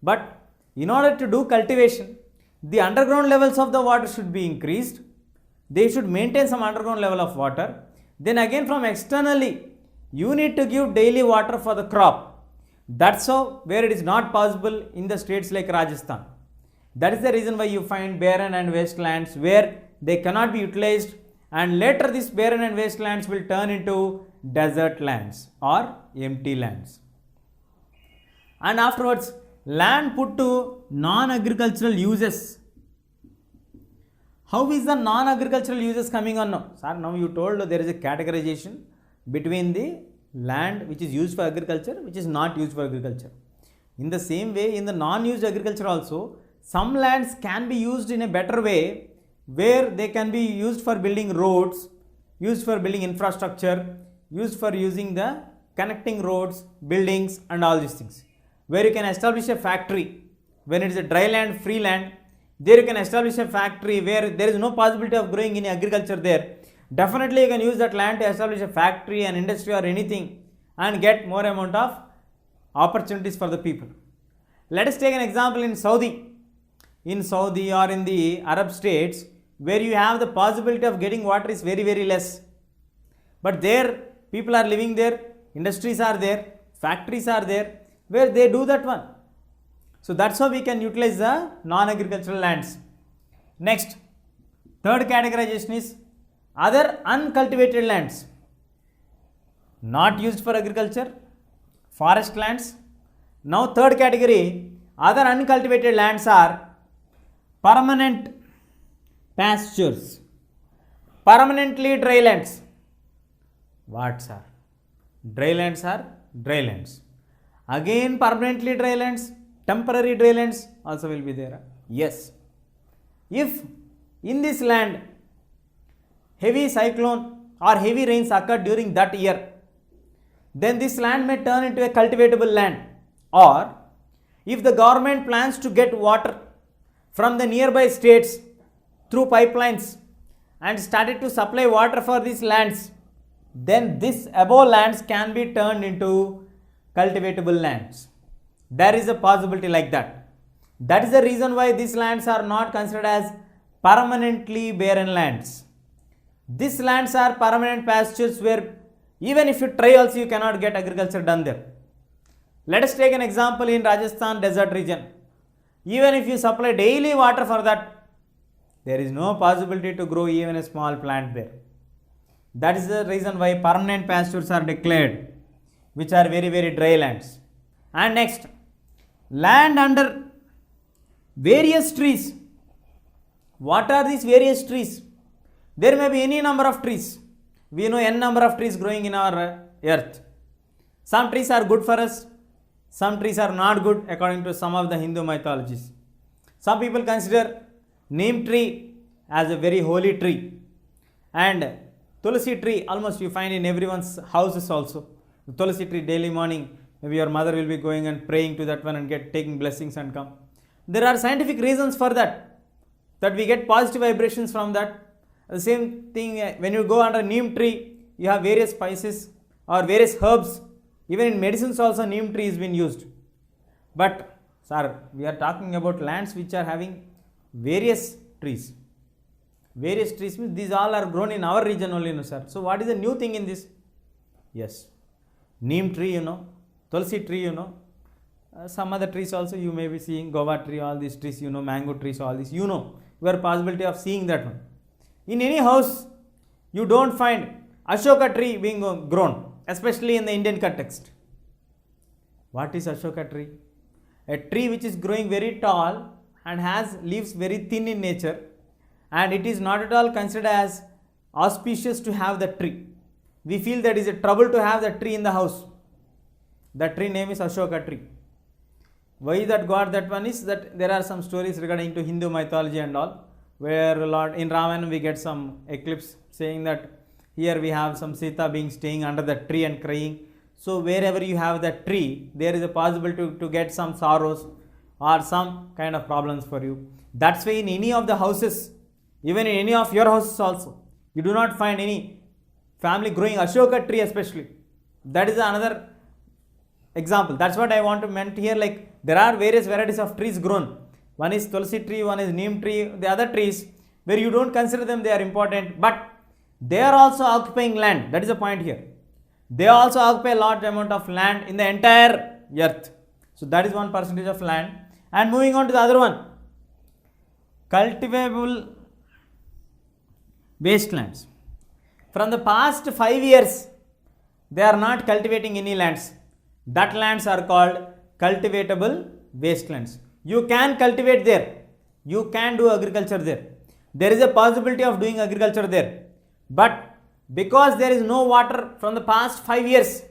But in order to do cultivation, the underground levels of the water should be increased. They should maintain some underground level of water. Then again from externally, you need to give daily water for the crop. That's how where it is not possible in the states like Rajasthan. That is the reason why you find barren and wastelands where they cannot be utilized, and later these barren and wastelands will turn into desert lands or empty lands. And afterwards, land put to non-agricultural uses. How is the non-agricultural uses coming on now? Sir, now you told there is a categorization between the land which is used for agriculture, which is not used for agriculture. In the same way, in the non-used agriculture also, some lands can be used in a better way, where they can be used for building roads, used for building infrastructure, used for using the connecting roads, buildings and all these things. Where you can establish a factory, when it is a dry land, free land, there you can establish a factory where there is no possibility of growing any agriculture there. Definitely you can use that land to establish a factory, an industry or anything, and get more amount of opportunities for the people. Let us take an example in Saudi. In Saudi or in the Arab states, where you have the possibility of getting water is very less. But there people are living there, industries are there, factories are there, where they do that one. So that's how we can utilize the non-agricultural lands. Next, third categorization is other uncultivated lands. Not used for agriculture, forest lands. Now third category, other uncultivated lands are permanent pastures, permanently dry lands. What, sir? Dry lands are dry lands. Again permanently dry lands, temporary dry lands also will be there. Yes. If in this land heavy cyclone or heavy rains occurred during that year, then this land may turn into a cultivatable land. Or if the government plans to get water from the nearby states through pipelines and started to supply water for these lands, then this above lands can be turned into cultivatable lands. There is a possibility like that. That is the reason why these lands are not considered as permanently barren lands. These lands are permanent pastures where even if you try also you cannot get agriculture done there. Let us take an example in Rajasthan desert region. Even if you supply daily water for that, there is no possibility to grow even a small plant there. That is the reason why permanent pastures are declared, which are very dry lands. And next, land under various trees. What are these various trees? There may be any number of trees. We know n number of trees growing in our earth. Some trees are good for us, some trees are not good according to some of the Hindu mythologies. Some people consider neem tree as a very holy tree, and tulsi tree almost you find in everyone's houses also. The tulsi tree daily morning, maybe your mother will be going and praying to that one and taking blessings and come. There are scientific reasons for that we get positive vibrations from that. The same thing when you go under neem tree, you have various spices or various herbs. Even in medicines also neem tree is being used. But sir, we are talking about lands which are having various trees. Various trees means these all are grown in our region only, no sir. So what is the new thing in this? Yes, neem tree, tulsi tree, some other trees also you may be seeing, guava tree, all these trees, mango trees, all these, you have possibility of seeing that one. In any house, you don't find Ashoka tree being grown, especially in the Indian context. What is Ashoka tree? A tree which is growing very tall and has leaves very thin in nature, and it is not at all considered as auspicious to have the tree. We feel that is a trouble to have the tree in the house. The tree name is Ashoka tree. Why that got that one is that there are some stories regarding to Hindu mythology and all, where Lord in Ramayana we get some eclipse saying that here we have some Sita being staying under the tree and crying. So wherever you have that tree, there is a possibility to get some sorrows or some kind of problems for you. That's why in any of the houses, even in any of your houses also, you do not find any family growing Ashoka tree especially. That is another example. That's what I want to meant here, like there are various varieties of trees grown. One is tulsi tree, one is neem tree, the other trees where you don't consider them, they are important, but they are also occupying land. That is the point here. They also occupy a large amount of land in the entire earth. So that is 1% of land. And moving on to the other one, cultivable wastelands. From the past 5 years, they are not cultivating any lands. That lands are called cultivatable wastelands. You can cultivate there. You can do agriculture there. There is a possibility of doing agriculture there. But because there is no water from the past 5 years,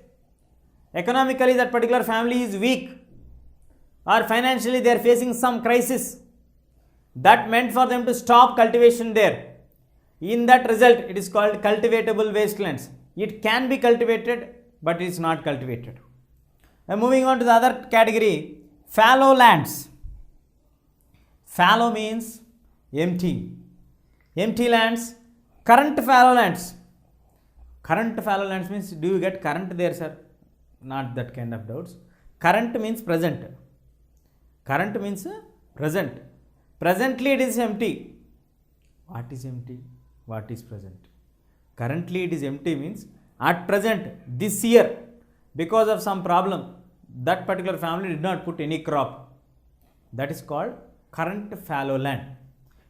economically that particular family is weak, or financially they are facing some crisis, that meant for them to stop cultivation there. In that result, it is called cultivatable wastelands. It can be cultivated, but it is not cultivated. And moving on to the other category, fallow lands. Fallow means empty. Empty lands, current fallow lands. Current fallow lands means, do you get current there, sir? Not that kind of doubts. Current means present. Current means present. Presently it is empty. What is empty? What is present? Currently it is empty means at present, this year, because of some problem, that particular family did not put any crop. That is called current fallow land.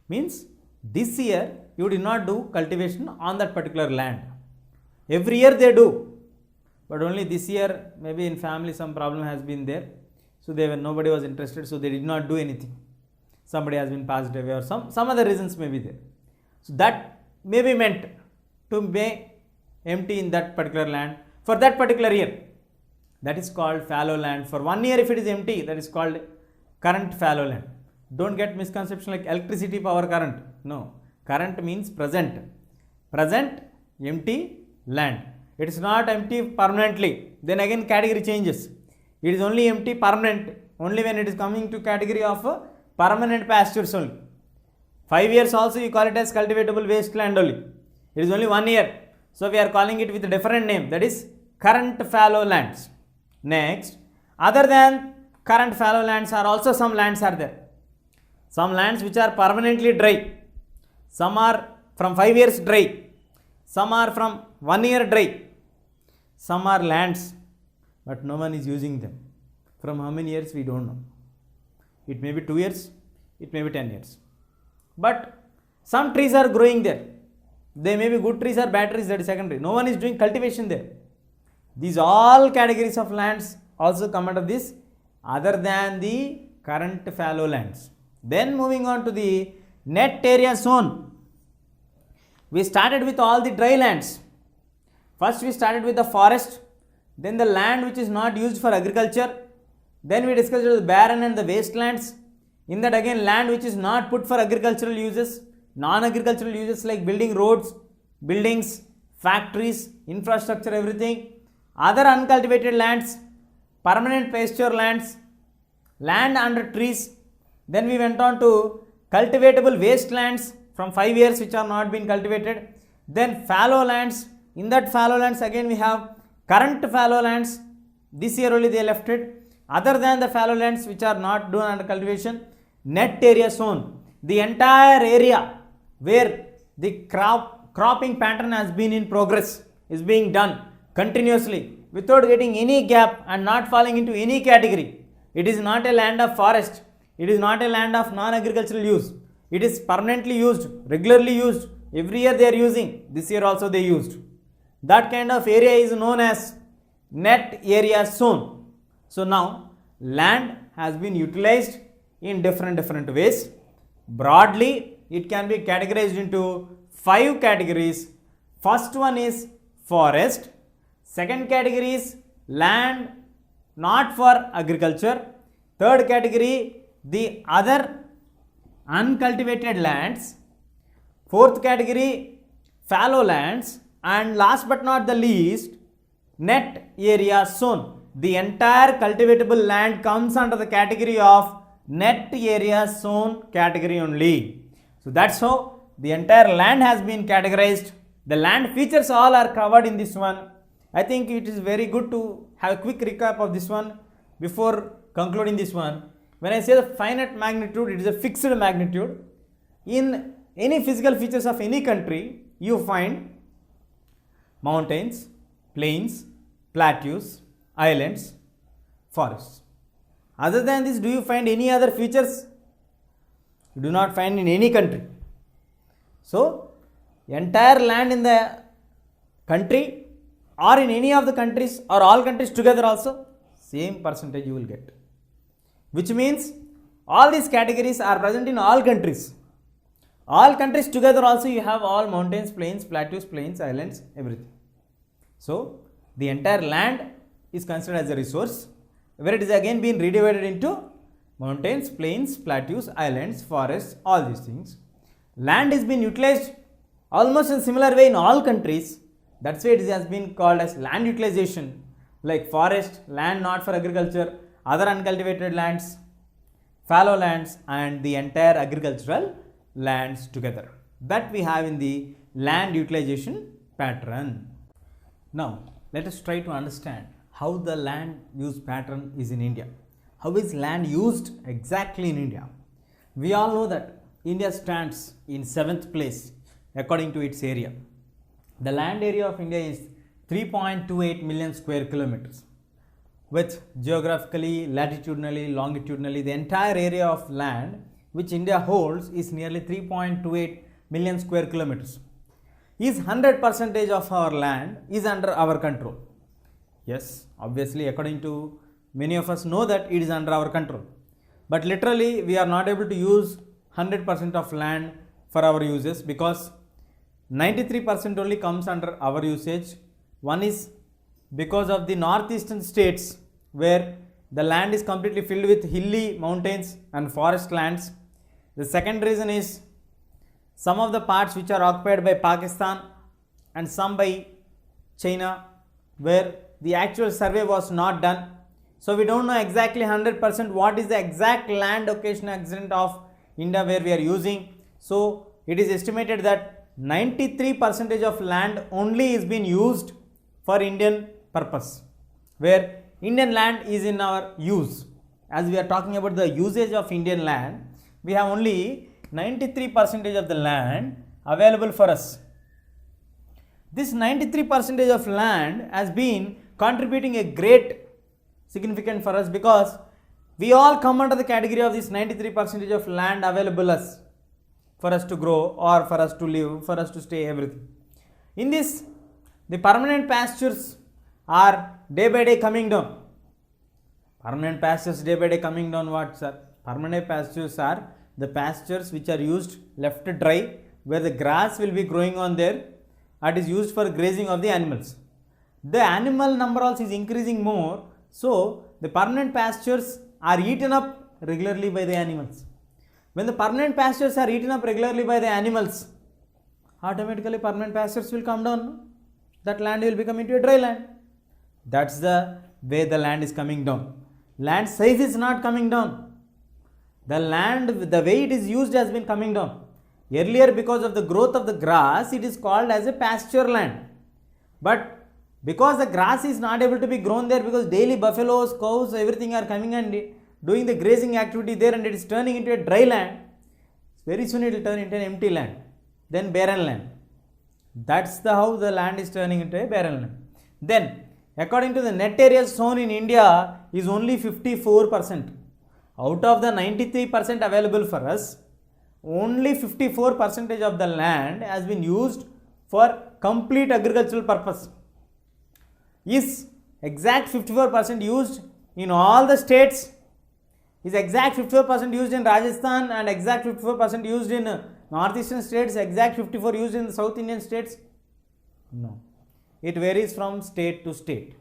Means this year you did not do cultivation on that particular land. Every year they do, but only this year maybe in family some problem has been there. So nobody was interested, so they did not do anything. Somebody has been passed away or some other reasons may be there. So that may be meant to be empty in that particular land for that particular year. That is called fallow land. For 1 year if it is empty, that is called current fallow land. Don't get misconception like electricity, power, current. No, current means present. Present, empty land. It is not empty permanently. Then again category changes. It is only empty permanent only when it is coming to category of permanent pastures only. 5 years also you call it as cultivatable wasteland only. It is only 1 year. So we are calling it with a different name, that is current fallow lands. Next, other than current fallow lands are also some lands are there. Some lands which are permanently dry. Some are from 5 years dry. Some are from 1 year dry. Some are lands, but no one is using them. From how many years we don't know. It may be 2 years, it may be 10 years. But some trees are growing there. They may be good trees or bad trees, that is secondary. No one is doing cultivation there. These all categories of lands also come under this other than the current fallow lands. Then moving on to the net area zone. We started with all the dry lands. First we started with the forest, then the land which is not used for agriculture. Then we discussed the barren and the wastelands. In that again land which is not put for agricultural uses, non-agricultural uses like building roads, buildings, factories, infrastructure, everything. Other uncultivated lands, permanent pasture lands, land under trees. Then we went on to cultivatable wastelands from 5 years which are not being cultivated. Then fallow lands. In that fallow lands again we have current fallow lands. This year only they left it. Other than the fallow lands which are not done under cultivation, net area zone. The entire area where the cropping pattern has been in progress, is being done continuously without getting any gap and not falling into any category. It is not a land of forest. It is not a land of non-agricultural use. It is permanently used, regularly used. Every year they are using. This year also they used. That kind of area is known as net area zone. So now land has been utilized in different ways. Broadly, it can be categorized into 5 categories. First one is forest. Second category is land not for agriculture. Third category, the other uncultivated lands. Fourth category, fallow lands. And last but not the least, net area zone. The entire cultivatable land comes under the category of net area zone category only. So that's how the entire land has been categorized. The land features all are covered in this one. I think it is very good to have a quick recap of this one before concluding this one. When I say the finite magnitude, it is a fixed magnitude. In any physical features of any country, you find mountains, plains, plateaus, islands, forests. Other than this, do you find any other features? You do not find in any country. So, entire land in the country or in any of the countries or all countries together also, same percentage you will get. Which means all these categories are present in all countries. All countries together also you have all mountains, plains, plateaus, plains, islands, everything. So, the entire land is considered as a resource where it is again being redivided into mountains, plains, plateaus, islands, forests, all these things. Land is being utilized almost in similar way in all countries. That's why it has been called as land utilization, like forest, land not for agriculture, other uncultivated lands, fallow lands, and the entire agricultural lands together. That we have in the land utilization pattern. Now, let us try to understand how the land use pattern is in India. How is land used exactly in India? We all know that India stands in 7th place according to its area. The land area of India is 3.28 million square kilometers. With geographically, latitudinally, longitudinally, the entire area of land which India holds is nearly 3.28 million square kilometers. Is 100% of our land is under our control? Yes, obviously according to many of us know that it is under our control. But literally we are not able to use 100% of land for our uses because 93% only comes under our usage. One is because of the northeastern states where the land is completely filled with hilly mountains and forest lands. The second reason is some of the parts which are occupied by Pakistan and some by China where the actual survey was not done. So we don't know exactly 100% what is the exact land location extent of India where we are using. So it is estimated that 93% of land only is being used for Indian purpose, where Indian land is in our use. As we are talking about the usage of Indian land, we have only 93% of the land available for us. This 93% of land has been contributing a great significance for us because we all come under the category of this 93% of land available us for us to grow or for us to live, for us to stay, everything. In this, the permanent pastures are day by day coming down. Permanent pastures day by day coming down what, sir? Permanent pastures are the pastures which are used left dry where the grass will be growing on there and is used for grazing of the animals. The animal number also is increasing more, so the permanent pastures are eaten up regularly by the animals. When the permanent pastures are eaten up regularly by the animals, automatically permanent pastures will come down. That land will become into a dry land. That's the way the land is coming down. Land size is not coming down. The land, the way it is used has been coming down. Earlier, because of the growth of the grass, it is called as a pasture land. But because the grass is not able to be grown there because daily buffaloes, cows, everything are coming and doing the grazing activity there and it is turning into a dry land, very soon it will turn into an empty land. then barren land. That's how the land is turning into a barren land. Then, according to the net area sown in India is only 54%. Out of the 93% available for us, only 54% of the land has been used for complete agricultural purpose. Is exact 54% used in all the states? Is exact 54% used in Rajasthan and exact 54% used in northeastern states, exact 54 used in the South Indian states? No. It varies from state to state.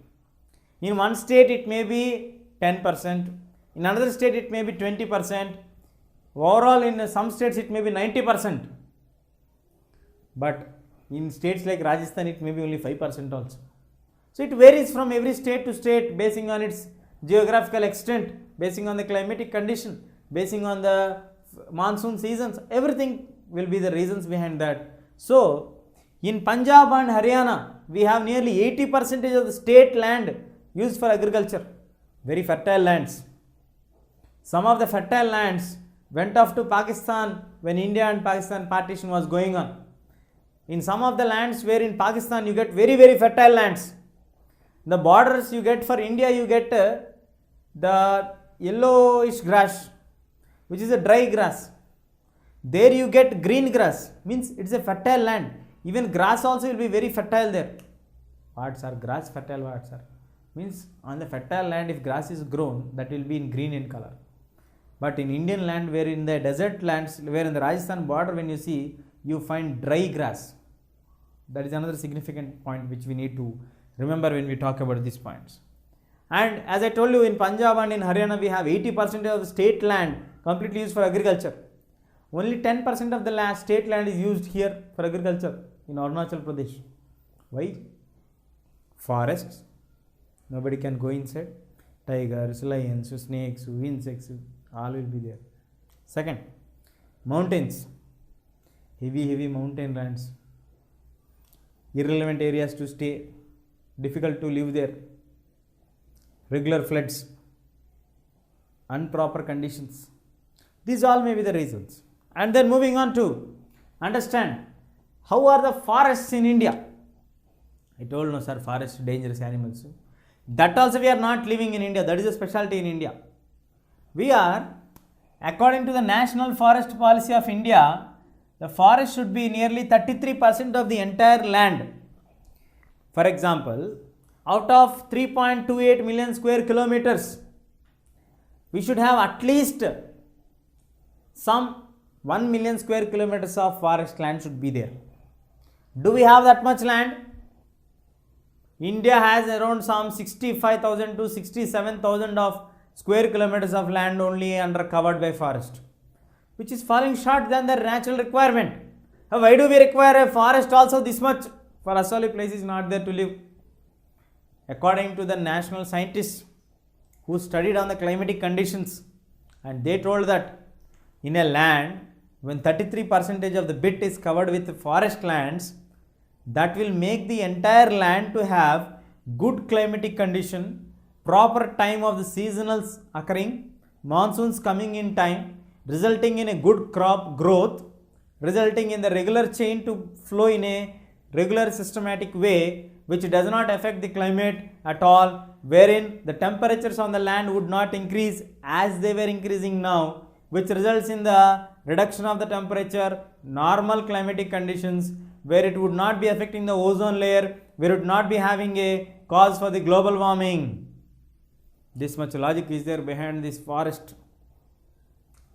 In one state it may be 10%, in another state it may be 20%, overall in some states it may be 90%. But in states like Rajasthan it may be only 5% also. So it varies from every state to state basing on its geographical extent, basing on the climatic condition, basing on the monsoon seasons, everything will be the reasons behind that. So in Punjab and Haryana, we have nearly 80% of the state land used for agriculture, very fertile lands. Some of the fertile lands went off to Pakistan when India and Pakistan partition was going on. In some of the lands where in Pakistan you get very, very fertile lands. The borders you get for India, you get the yellowish grass, which is a dry grass. There you get green grass, means it's a fertile land. Even grass also will be very fertile there. What are grass fertile? What are? Means on the fertile land, if grass is grown, that will be in green in color. But in Indian land, where in the desert lands, where in the Rajasthan border, when you see, you find dry grass. That is another significant point which we need to remember when we talk about these points. And as I told you, in Punjab and in Haryana, we have 80% of the state land completely used for agriculture. Only 10% of the state land is used here for agriculture in Arunachal Pradesh. Why? Forests. Nobody can go inside. Tigers, lions, snakes, insects, all will be there. Second, mountains. Heavy mountain lands. Irrelevant areas to stay. Difficult to live there. Regular floods. Improper conditions. These all may be the reasons. And then moving on to understand how are the forests in India. I told no sir, forests dangerous animals. That also we are not living in India. That is a specialty in India. We are, according to the National Forest Policy of India, the forest should be nearly 33% of the entire land. For example, out of 3.28 million square kilometers, we should have at least some 1 million square kilometers of forest land should be there. Do we have that much land? India has around some 65,000 to 67,000 of square kilometers of land only under covered by forest, which is falling short than the natural requirement. Why do we require a forest also this much? For us all, a place is not there to live. According to the national scientists who studied on the climatic conditions, and they told that in a land when 33% of the bit is covered with forest lands, that will make the entire land to have good climatic condition, proper time of the seasonals occurring, monsoons coming in time, resulting in a good crop growth, resulting in the regular chain to flow in a regular systematic way, which does not affect the climate at all, wherein the temperatures on the land would not increase as they were increasing now, which results in the reduction of the temperature, normal climatic conditions, where it would not be affecting the ozone layer, where it would not be having a cause for the global warming. This much logic is there behind this forest.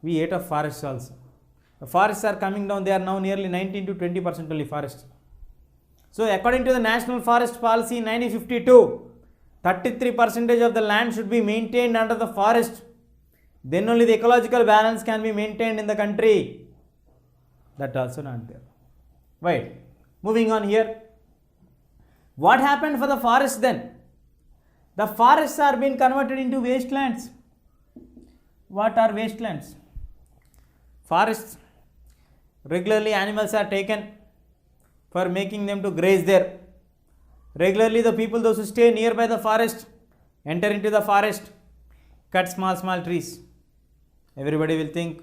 We ate of forests also. The forests are coming down, they are now nearly 19 to 20% only forests. So according to the National Forest Policy in 1952, 33% of the land should be maintained under the forest. Then only the ecological balance can be maintained in the country. That also not there. Wait, moving on here. What happened for the forest then? The forests are being converted into wastelands. What are wastelands? Forests. Regularly animals are taken for making them to graze there. Regularly the people, those who stay nearby the forest, enter into the forest, cut small trees. Everybody will think,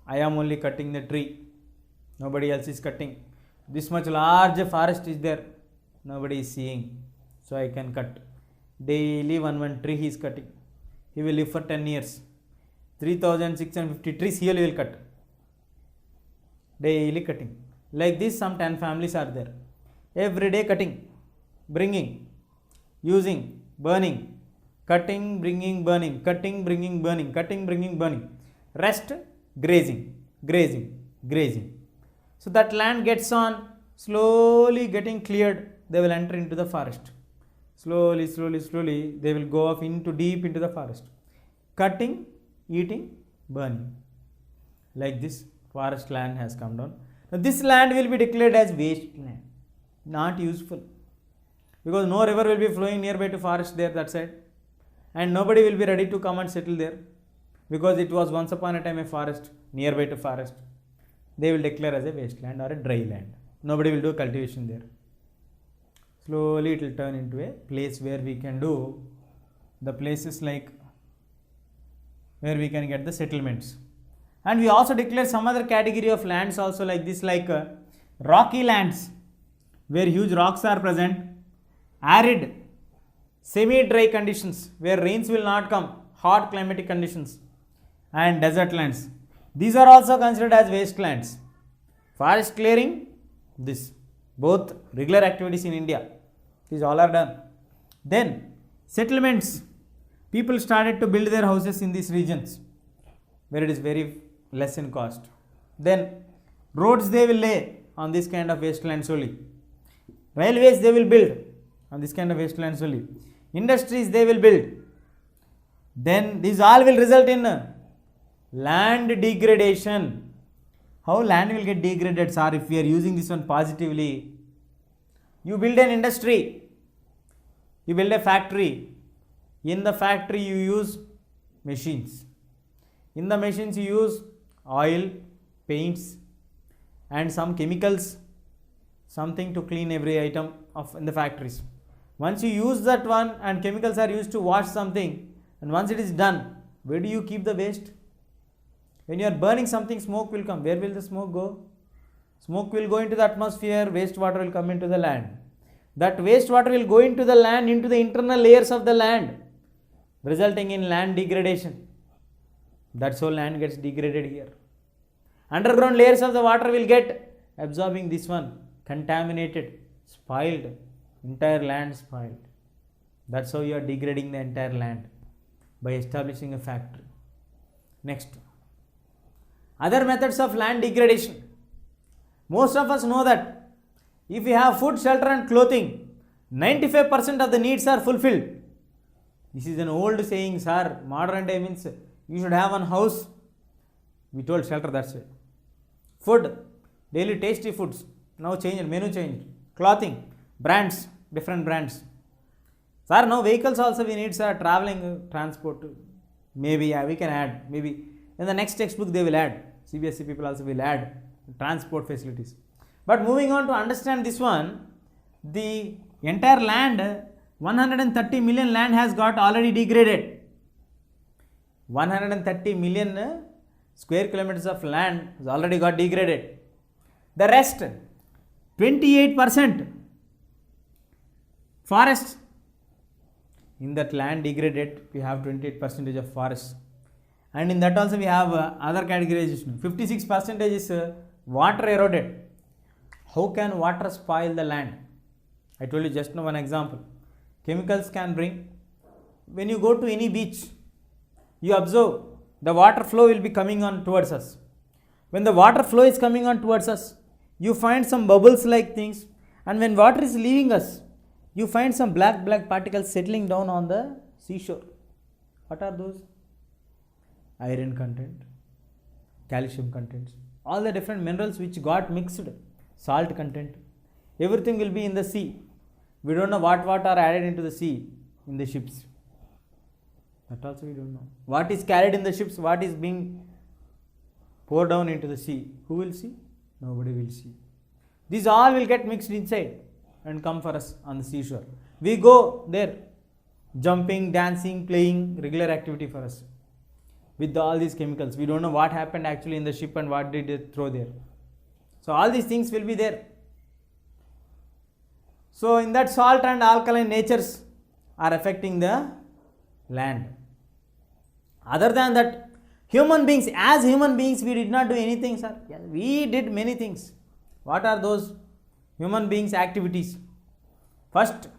I am only cutting the tree. Nobody else is cutting. this much large forest is there, nobody is seeing, so I can cut. Daily one tree he is cutting. He will live for 10 years. 3650 trees he will cut. Daily cutting. Like this, some 10 families are there. Every day cutting, bringing, using, burning, cutting, bringing, burning, cutting, bringing, burning, cutting, bringing, burning. Rest, grazing, grazing, grazing. So that land gets on slowly getting cleared. They will enter into the forest. Slowly, slowly, slowly, they will go off into deep into the forest. Cutting, eating, burning. Like this, forest land has come down. Now this land will be declared as waste land, not useful, because no river will be flowing nearby to forest there that side, and nobody will be ready to come and settle there, because it was once upon a time a forest nearby to forest. They will declare as a wasteland or a dry land. Nobody will do cultivation there. Slowly it will turn into a place where we can do the places like where we can get the settlements. And we also declare some other category of lands also like this, like rocky lands where huge rocks are present, arid, semi-dry conditions where rains will not come, hot climatic conditions, and desert lands. These are also considered as wastelands. Forest clearing, this, both regular activities in India, these all are done. Then settlements, people started to build their houses in these regions where it is very less in cost. Then roads they will lay on this kind of wastelands only. Railways they will build on this kind of wastelands only. Industries they will build. Then these all will result in land degradation. How land will get degraded, sir, if we are using this one positively? You build an industry, you build a factory. In the factory you use machines. In the machines you use oil, paints, and some chemicals, something to clean every item of in the factories. Once you use that one and chemicals are used to wash something, and once it is done, where do you keep the waste? When you are burning something, smoke will come. Where will the smoke go? Smoke will go into the atmosphere, wastewater will come into the land. That wastewater will go into the land, into the internal layers of the land, resulting in land degradation. That's how land gets degraded here. Underground layers of the water will get absorbing this one, contaminated, spoiled, entire land spoiled. That's how you are degrading the entire land, by establishing a factory. Next, other methods of land degradation. Most of us know that if we have food, shelter and clothing, 95% of the needs are fulfilled. This is an old saying, sir. Modern day means you should have one house. We told shelter, that's it. Food, daily tasty foods. Now changed, menu changed. Clothing, brands, different brands. Sir, now vehicles also we need, sir. Traveling, transport. Maybe, yeah, we can add. Maybe in the next textbook they will add. CBSE people also will add transport facilities. But moving on to understand this one, the entire land, 130 million land has got already degraded. 130 million square kilometers of land has already got degraded. The rest, 28% forests. In that land degraded, we have 28% of forests. And in that also we have other categorization. 56% is water eroded. How can water spoil the land? I told you just now one example. Chemicals can bring. When you go to any beach, you observe the water flow will be coming on towards us. When the water flow is coming on towards us, you find some bubbles like things, and when water is leaving us, you find some black particles settling down on the seashore. What are those? Iron content, calcium contents, all the different minerals which got mixed, salt content, everything will be in the sea. We don't know what are added into the sea in the ships. That also we don't know. What is carried in the ships, what is being poured down into the sea. Who will see? Nobody will see. These all will get mixed inside and come for us on the seashore. We go there, jumping, dancing, playing, regular activity for us. With all these chemicals, we don't know what happened actually in the ship and what did it throw there. So all these things will be there. So in that, salt and alkaline natures are affecting the land. Other than that, human beings, as human beings, we did not do anything, sir. Yeah, we did many things. What are those human beings' activities? First,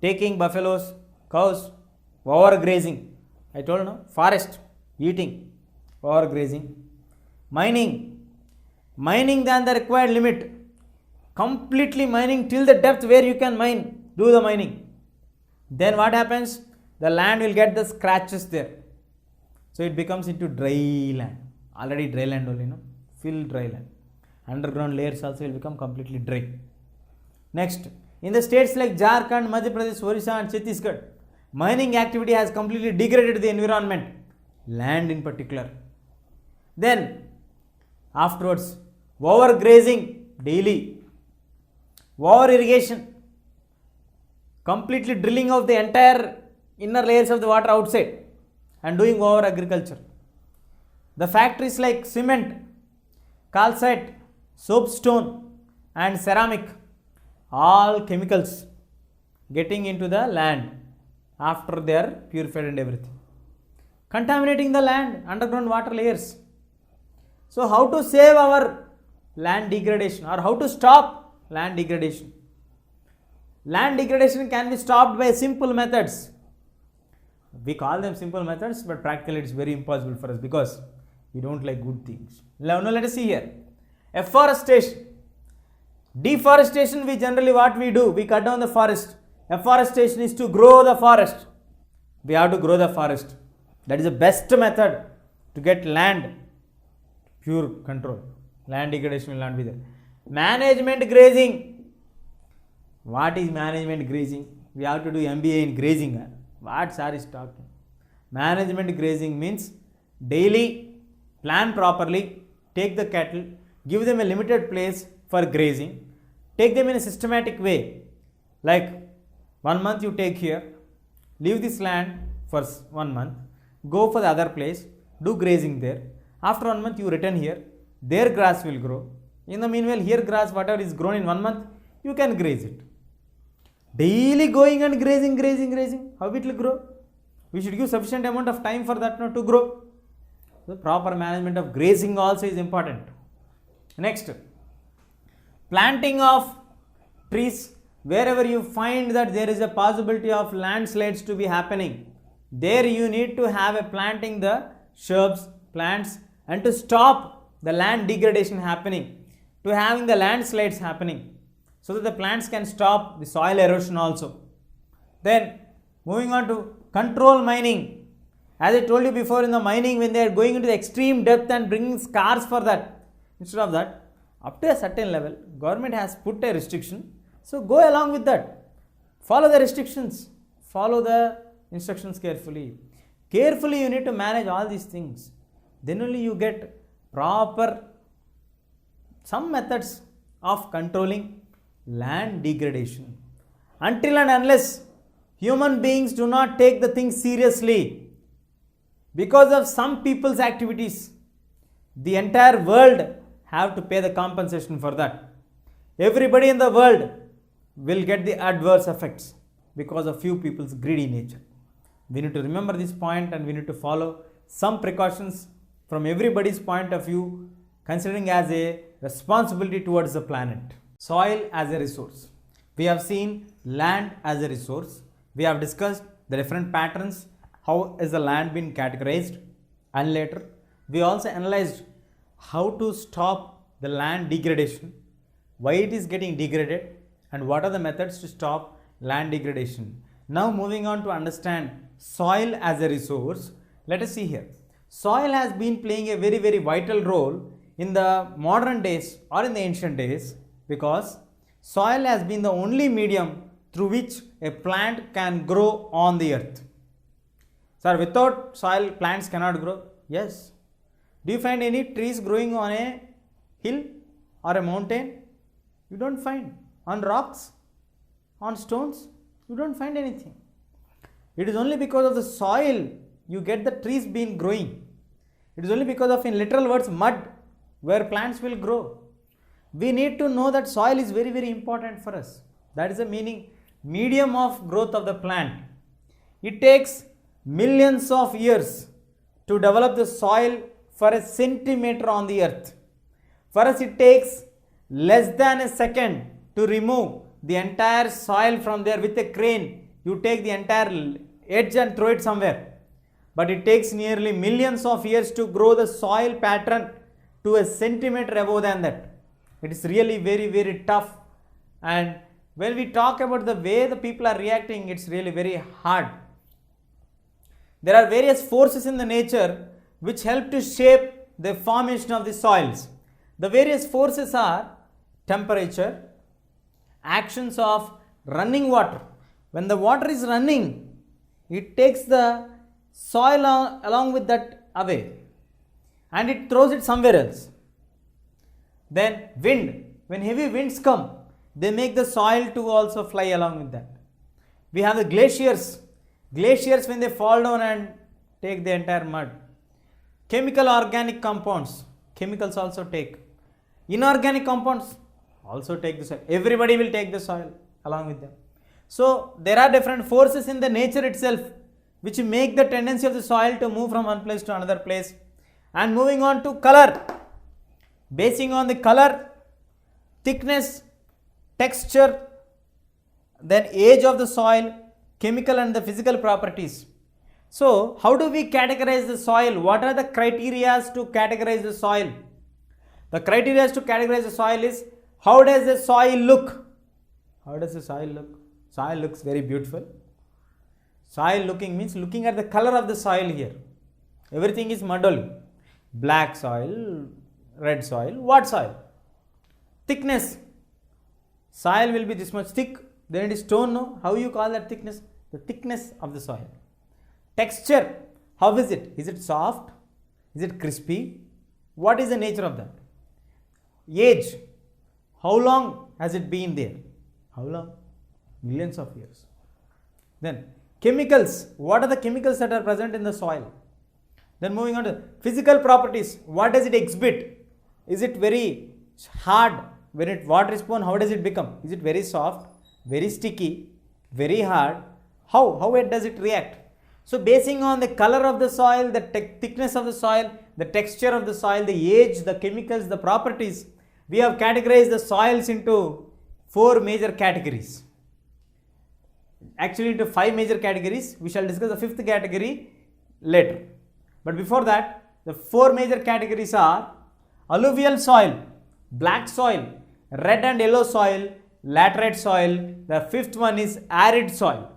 taking buffaloes, cows, overgrazing. I told no, forest, eating, overgrazing, mining than the required limit, completely mining till the depth where you can mine, do the mining. Then what happens? The land will get the scratches there. So it becomes into dry land. Already dry land only, no? Fill dry land. Underground layers also will become completely dry. Next, in the states like Jharkhand, Madhya Pradesh, Orissa and Chhattisgarh, mining activity has completely degraded the environment, land in particular. Then, afterwards, overgrazing daily, over irrigation, completely drilling of the entire inner layers of the water outside and doing over agriculture. The factories like cement, calcite, soapstone and ceramic, all chemicals getting into the land after they are purified and everything, contaminating the land, underground water layers. So how to save our land degradation, or how to stop land degradation? Land degradation can be stopped by simple methods. We call them simple methods, but practically it is very impossible for us because we don't like good things. Now let us see here. Afforestation. Deforestation, we generally what we do? We cut down the forest. Afforestation is to grow the forest. We have to grow the forest. That is the best method to get land pure control. Land degradation will not be there. Management grazing. What is management grazing? We have to do MBA in grazing. What sir is talking? Management grazing means daily plan properly, take the cattle, give them a limited place for grazing, take them in a systematic way. Like 1 month you take here, leave this land for 1 month, go for the other place, do grazing there. After 1 month you return here, their grass will grow. In the meanwhile, here grass whatever is grown in 1 month, you can graze it. Daily going and grazing, how it will grow? We should give sufficient amount of time for that to grow. The proper management of grazing also is important. Next, planting of trees. Wherever you find that there is a possibility of landslides to be happening, there you need to have a planting the shrubs, plants, and to stop the land degradation happening, to having the landslides happening, so that the plants can stop the soil erosion also. Then moving on to control mining. As I told you before, in the mining, when they are going into the extreme depth and bringing scars for that, instead of that, up to a certain level, government has put a restriction. So go along with that. Follow the restrictions. Follow the instructions carefully. Carefully you need to manage all these things. Then only you get proper some methods of controlling land degradation. Until and unless human beings do not take the thing seriously, because of some people's activities, the entire world have to pay the compensation for that. Everybody in the world will get the adverse effects because of few people's greedy nature. We need to remember this point and we need to follow some precautions from everybody's point of view, considering as a responsibility towards the planet. Soil as a resource. We have seen land as a resource. We have discussed the different patterns, how is the land been categorized, and later we also analyzed how to stop the land degradation, why it is getting degraded, and what are the methods to stop land degradation. Now moving on to understand soil as a resource, let us see here. Soil has been playing a very, very vital role in the modern days or in the ancient days, because soil has been the only medium through which a plant can grow on the earth. Sir, without soil plants cannot grow? Yes. Do you find any trees growing on a hill or a mountain? You don't find. On rocks, on stones, you don't find anything. It is only because of the soil you get the trees being growing. It is only because of, in literal words, mud, where plants will grow. We need to know that soil is very, very important for us. That is the meaning. Medium of growth of the plant. It takes millions of years to develop the soil for a centimeter on the earth. For us, it takes less than a second to remove the entire soil from there with a crane. You take the entire edge and throw it somewhere. But it takes nearly millions of years to grow the soil pattern to a centimeter above than that. It is really very, very tough. And when we talk about the way the people are reacting, it's really very hard. There are various forces in the nature which help to shape the formation of the soils. The various forces are temperature, actions of running water. When the water is running, it takes the soil along with that away and it throws it somewhere else. Then wind. When heavy winds come, they make the soil to also fly along with that. We have the glaciers. Glaciers, when they fall down and take the entire mud. Chemical organic compounds. Chemicals also take. Inorganic compounds also take the soil. Everybody will take the soil along with them. So there are different forces in the nature itself which make the tendency of the soil to move from one place to another place. And moving on to color. Basing on the color, thickness, texture, then age of the soil, chemical and the physical properties. So how do we categorize the soil? What are the criteria to categorize the soil? The criteria to categorize the soil is, how does the soil look? How does the soil look? Soil looks very beautiful. Soil looking means looking at the color of the soil here. Everything is mud only. Black soil, red soil, what soil? Thickness. Soil will be this much thick, then it is stone, no? How you call that thickness? The thickness of the soil. Texture. How is it? Is it soft? Is it crispy? What is the nature of that? Age. How long has it been there? How long? Millions of years. Then chemicals. What are the chemicals that are present in the soil? Then moving on to physical properties. What does it exhibit? Is it very hard? When it water is poured, how does it become? Is it very soft, very sticky, very hard? How does it react? So basing on the color of the soil, the thickness of the soil, the texture of the soil, the age, the chemicals, the properties, we have categorized the soils into 4 major categories. Actually into 5 major categories. We shall discuss the 5th category later. But before that, the 4 major categories are alluvial soil, black soil, red and yellow soil, laterite soil. The 5th one is arid soil.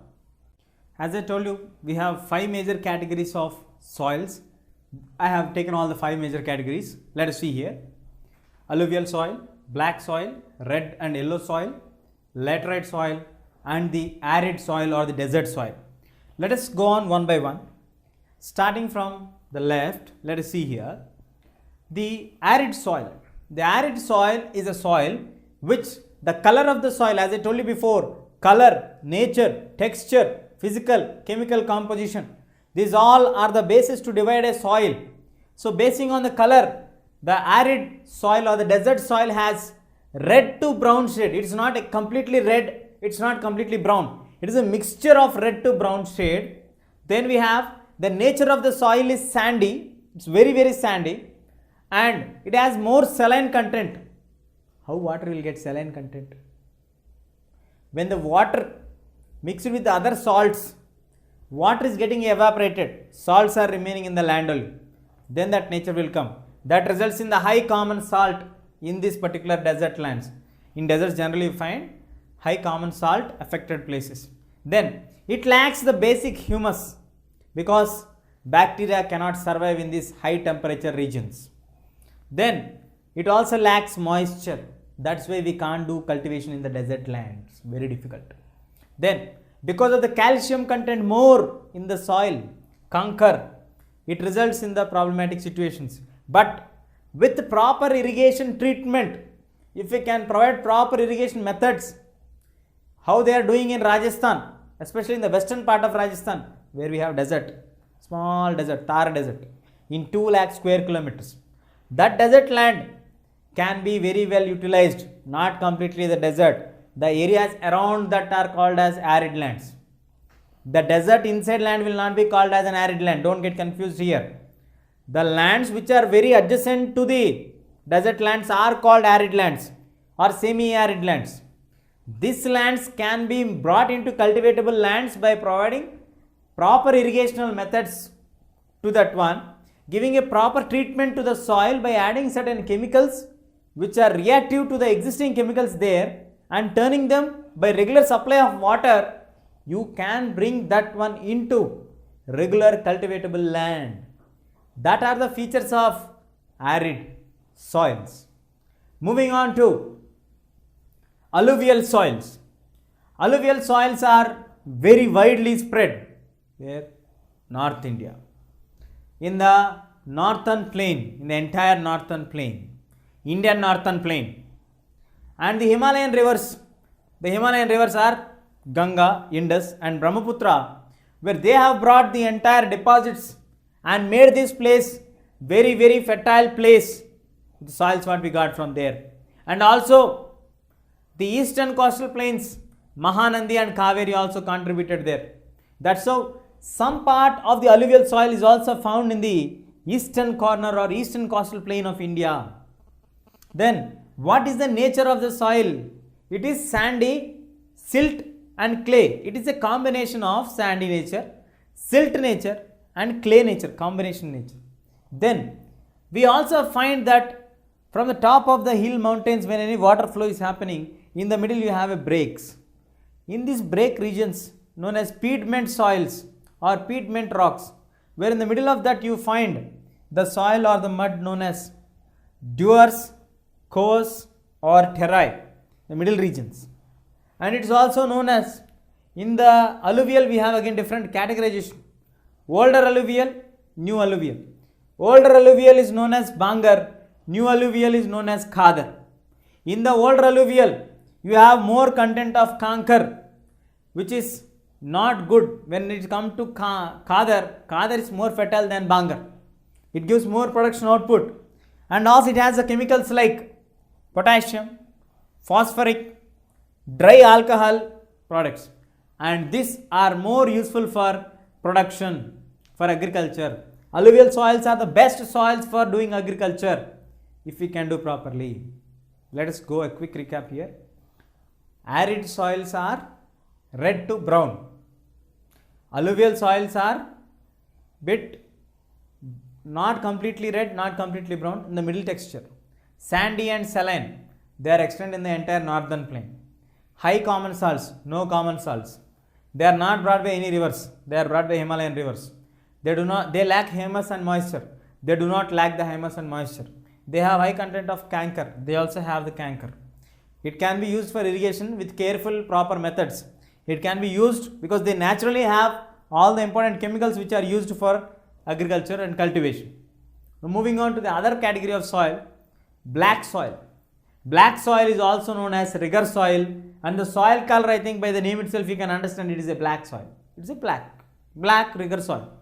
As I told you, we have 5 major categories of soils. I have taken all the 5 major categories. Let us see here. Alluvial soil, black soil, red and yellow soil, laterite soil, and the arid soil or the desert soil. Let us go on one by one. Starting from the left, let us see here. The arid soil. The arid soil is a soil which the color of the soil, as I told you before, color, nature, texture, physical, chemical composition, these all are the basis to divide a soil. So basing on the color, the arid soil or the desert soil has red to brown shade. It is not a completely red, it is not completely brown. It is a mixture of red to brown shade. Then we have the nature of the soil is sandy. It's very, very sandy. And it has more saline content. How water will get saline content? When the water mixed with the other salts, water is getting evaporated. Salts are remaining in the land only. Then that nature will come. That results in the high common salt in this particular desert lands. In deserts generally you find high common salt affected places. Then it lacks the basic humus because bacteria cannot survive in these high temperature regions. Then it also lacks moisture. That's why we can't do cultivation in the desert lands. Very difficult. Then because of the calcium content more in the soil, conquer, it results in the problematic situations. But with proper irrigation treatment, if we can provide proper irrigation methods, how they are doing in Rajasthan, especially in the western part of Rajasthan, where we have desert, small desert, Thar desert, in 2 lakh square kilometers. That desert land can be very well utilized, not completely the desert. The areas around that are called as arid lands. The desert inside land will not be called as an arid land. Don't get confused here. The lands which are very adjacent to the desert lands are called arid lands or semi-arid lands. These lands can be brought into cultivatable lands by providing proper irrigational methods to that one, giving a proper treatment to the soil by adding certain chemicals which are reactive to the existing chemicals there and turning them by regular supply of water. You can bring that one into regular cultivatable land. That are the features of arid soils. Moving on to alluvial soils. Alluvial soils are very widely spread where? North India. In the northern plain, in the entire northern plain, Indian northern plain, and the Himalayan rivers. The Himalayan rivers are Ganga, Indus and Brahmaputra, where they have brought the entire deposits and made this place very, very fertile place. The soils what we got from there. And also the eastern coastal plains, Mahanandi and Kaveri also contributed there. That's how some part of the alluvial soil is also found in the eastern corner or eastern coastal plain of India. Then what is the nature of the soil? It is sandy, silt and clay. It is a combination of sandy nature, silt nature and clay nature, combination nature. Then we also find that from the top of the hill mountains, when any water flow is happening, in the middle you have a breaks. In these break regions known as pediment soils or pediment rocks, where in the middle of that you find the soil or the mud known as dewars, coarse or terrai, the middle regions. And it is also known as, in the alluvial we have again different categorization. Older alluvial, new alluvial. Older alluvial is known as Bangar, new alluvial is known as Khadar. In the older alluvial, you have more content of Kankar, which is not good when it comes to Khadar. Khadar is more fertile than Bangar. It gives more production output, and also it has the chemicals like potassium, phosphoric, dry alcohol products, and these are more useful for production, for agriculture. Alluvial soils are the best soils for doing agriculture if we can do properly. Let us go a quick recap here. Arid soils are red to brown. Alluvial soils are bit not completely red, not completely brown, in the middle texture. Sandy and saline, they are extended in the entire northern plain. High common salts, no common salts. They are not brought by any rivers, they are brought by Himalayan rivers. They lack humus and moisture. They do not lack the humus and moisture. They have high content of canker. They also have the canker. It can be used for irrigation with careful proper methods. It can be used because they naturally have all the important chemicals which are used for agriculture and cultivation. Now moving on to the other category of soil, black soil. Black soil is also known as rigor soil, and the soil color, I think by the name itself you can understand it is a black soil. It is a black rigor soil.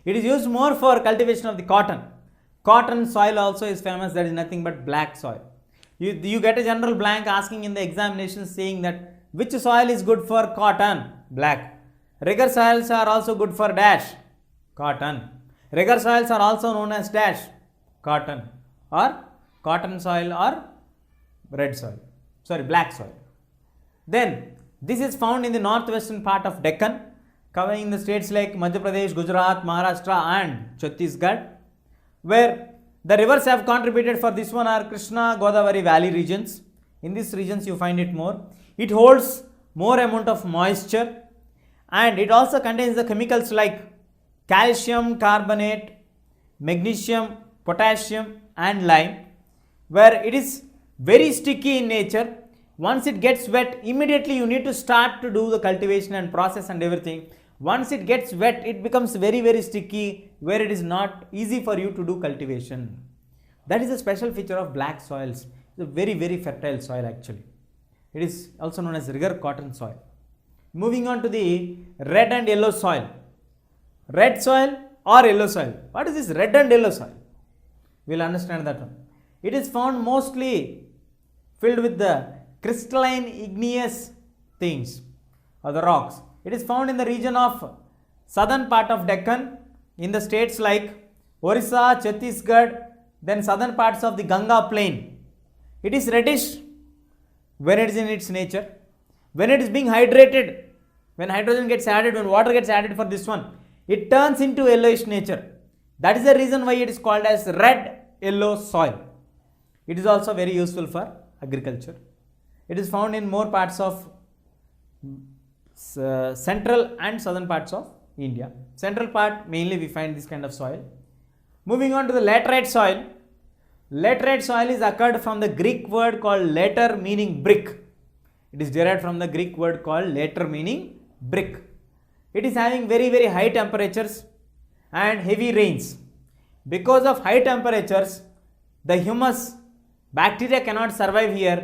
It is used more for cultivation of the cotton. Cotton soil also is famous, that is nothing but black soil. You get a general blank asking in the examination saying that which soil is good for cotton? Black. Rigor soils are also good for dash? Cotton. Rigor soils are also known as dash? Cotton, or cotton soil or red soil. Sorry, black soil. Then this is found in the northwestern part of Deccan, covering the states like Madhya Pradesh, Gujarat, Maharashtra and Chhattisgarh, where the rivers have contributed for this one are Krishna, Godavari valley regions. In these regions you find it more. It holds more amount of moisture, and it also contains the chemicals like calcium carbonate, magnesium, potassium and lime, where it is very sticky in nature. Once it gets wet, immediately you need to start to do the cultivation and process and everything. Once it gets wet, it becomes very, very sticky, where it is not easy for you to do cultivation. That is a special feature of black soils. It's a very, very fertile soil actually. It is also known as rigor cotton soil. Moving on to the red and yellow soil. Red soil or yellow soil. What is this red and yellow soil? We will understand that one. It is found mostly filled with the crystalline igneous things or the rocks. It is found in the region of southern part of Deccan in the states like Orissa, Chhattisgarh, then southern parts of the Ganga plain. It is reddish when it is in its nature. When it is being hydrated, when hydrogen gets added, when water gets added for this one, it turns into yellowish nature. That is the reason why it is called as red yellow soil. It is also very useful for agriculture. It is found in more parts of central and southern parts of India. Central part mainly we find this kind of soil. Moving on to the laterite soil. Laterite soil is occurred from the Greek word called later meaning brick. It is derived from the Greek word called later meaning brick. It is having very high temperatures and heavy rains. Because of high temperatures, the humus bacteria cannot survive here.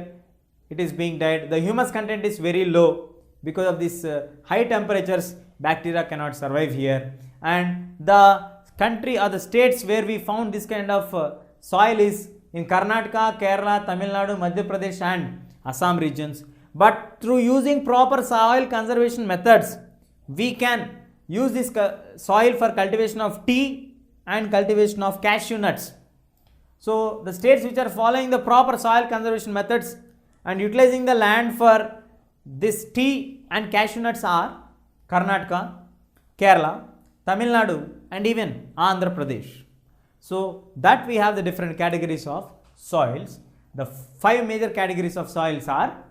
It is being died. The humus content is very low. Because of this high temperatures, bacteria cannot survive here. And the country or the states where we found this kind of soil is in Karnataka, Kerala, Tamil Nadu, Madhya Pradesh and Assam regions. But through using proper soil conservation methods, we can use this soil for cultivation of tea and cultivation of cashew nuts. So the states which are following the proper soil conservation methods and utilizing the land for this tea and cashew nuts are Karnataka, Kerala, Tamil Nadu and even Andhra Pradesh. So that we have the different categories of soils. The 5 major categories of soils are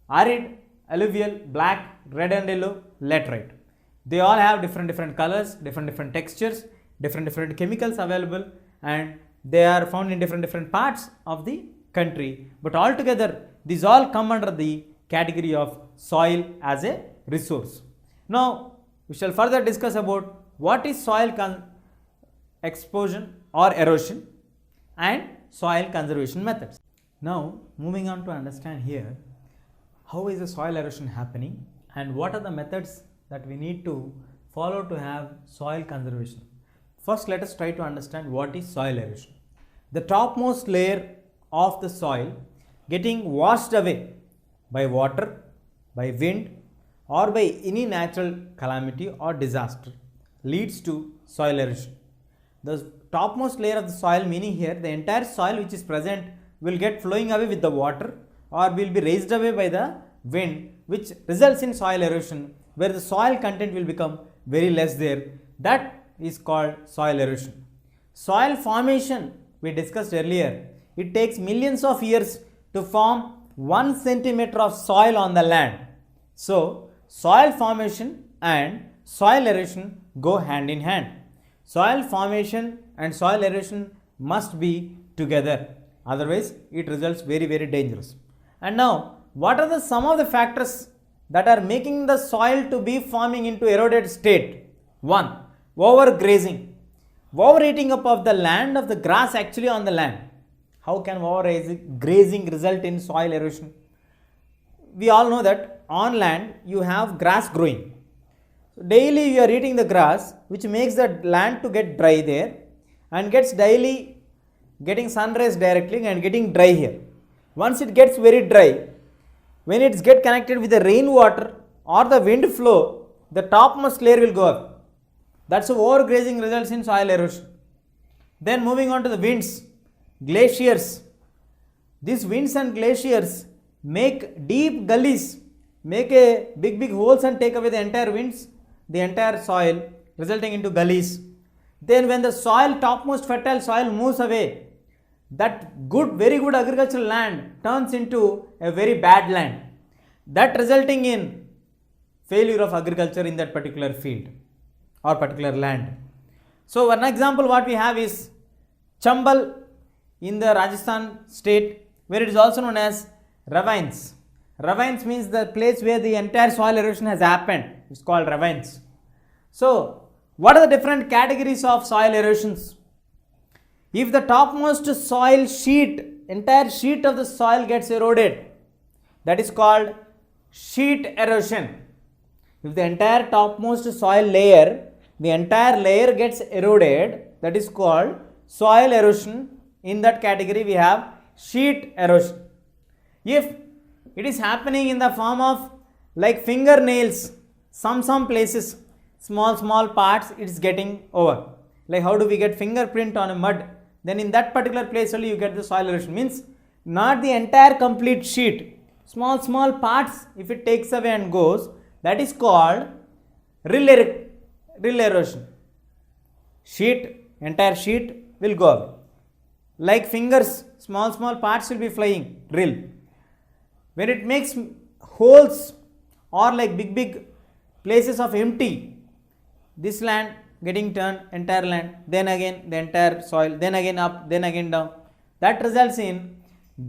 arid, alluvial, black, red and yellow, laterite. They all have different colors, different textures, different chemicals available, and they are found in different parts of the country. But altogether, these all come under the category of soil as a resource. Now, we shall further discuss about what is soil exposure or erosion and soil conservation methods. Now, moving on to understand here, how is the soil erosion happening and what are the methods that we need to follow to have soil conservation. First, let us try to understand what is soil erosion. The topmost layer of the soil getting washed away by water, by wind or by any natural calamity or disaster leads to soil erosion. The topmost layer of the soil, meaning here the entire soil which is present will get flowing away with the water or will be raised away by the wind, which results in soil erosion, where the soil content will become very less there. That is called soil erosion. Soil formation we discussed earlier. It takes millions of years to form 1 centimeter of soil on the land. So soil formation and soil erosion go hand in hand. Soil formation and soil erosion must be together, otherwise it results very dangerous. And now, what are some of the factors that are making the soil to be forming into eroded state? 1. Overgrazing. Over-eating up of the land of the grass actually on the land. How can overgrazing result in soil erosion? We all know that on land you have grass growing. Daily you are eating the grass, which makes the land to get dry there and gets daily getting sun rays directly and getting dry here. Once it gets very dry, when it gets connected with the rainwater or the wind flow, the topmost layer will go up. That's why overgrazing results in soil erosion. Then moving on to the winds, glaciers. These winds and glaciers make deep gullies, make a big holes and take away the entire winds, the entire soil, resulting into gullies. Then when the soil, topmost fertile soil moves away, that very good agricultural land turns into a very bad land, that resulting in failure of agriculture in that particular field or particular land. So one example what we have is Chambal in the Rajasthan state, where it is also known as ravines. Ravines means the place where the entire soil erosion has happened. It's called ravines. So what are the different categories of soil erosions? If the topmost soil sheet, entire sheet of the soil gets eroded, that is called sheet erosion. If the entire topmost soil layer, the entire layer gets eroded, that is called soil erosion. In that category we have sheet erosion. If It is happening in the form of like fingernails. Some places, small parts, it's getting over. Like how do we get fingerprint on a mud? Then in that particular place only you get the soil erosion. Means not the entire complete sheet. Small parts, if it takes away and goes, that is called rill erosion. Entire sheet will go away. Like fingers, small parts will be flying, rill. When it makes holes or like big places of empty, this land getting turned, entire land, then again the entire soil, then again up, then again down. That results in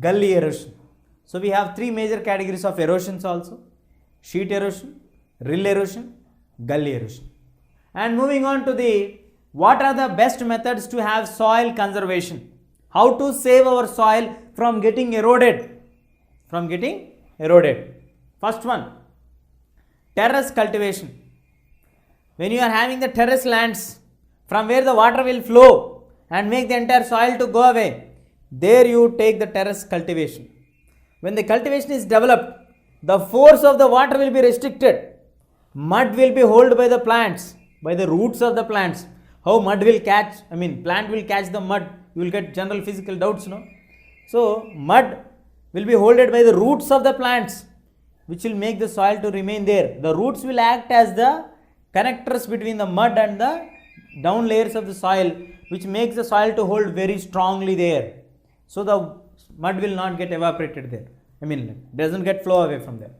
gully erosion. So we have three major categories of erosions also: sheet erosion, rill erosion, gully erosion. And moving on to the what are the best methods to have soil conservation? How to save our soil from getting eroded? First one, terrace cultivation. When you are having the terrace lands from where the water will flow and make the entire soil to go away, there you take the terrace cultivation. When the cultivation is developed, the force of the water will be restricted. Mud will be held by the plants, by the roots of the plants. How mud will catch, plant will catch the mud. You will get general physical doubts, no? So, mud will be held by the roots of the plants, which will make the soil to remain there. The roots will act as the connectors between the mud and the down layers of the soil, which makes the soil to hold very strongly there. So, the mud will not get evaporated there. Doesn't get flow away from there.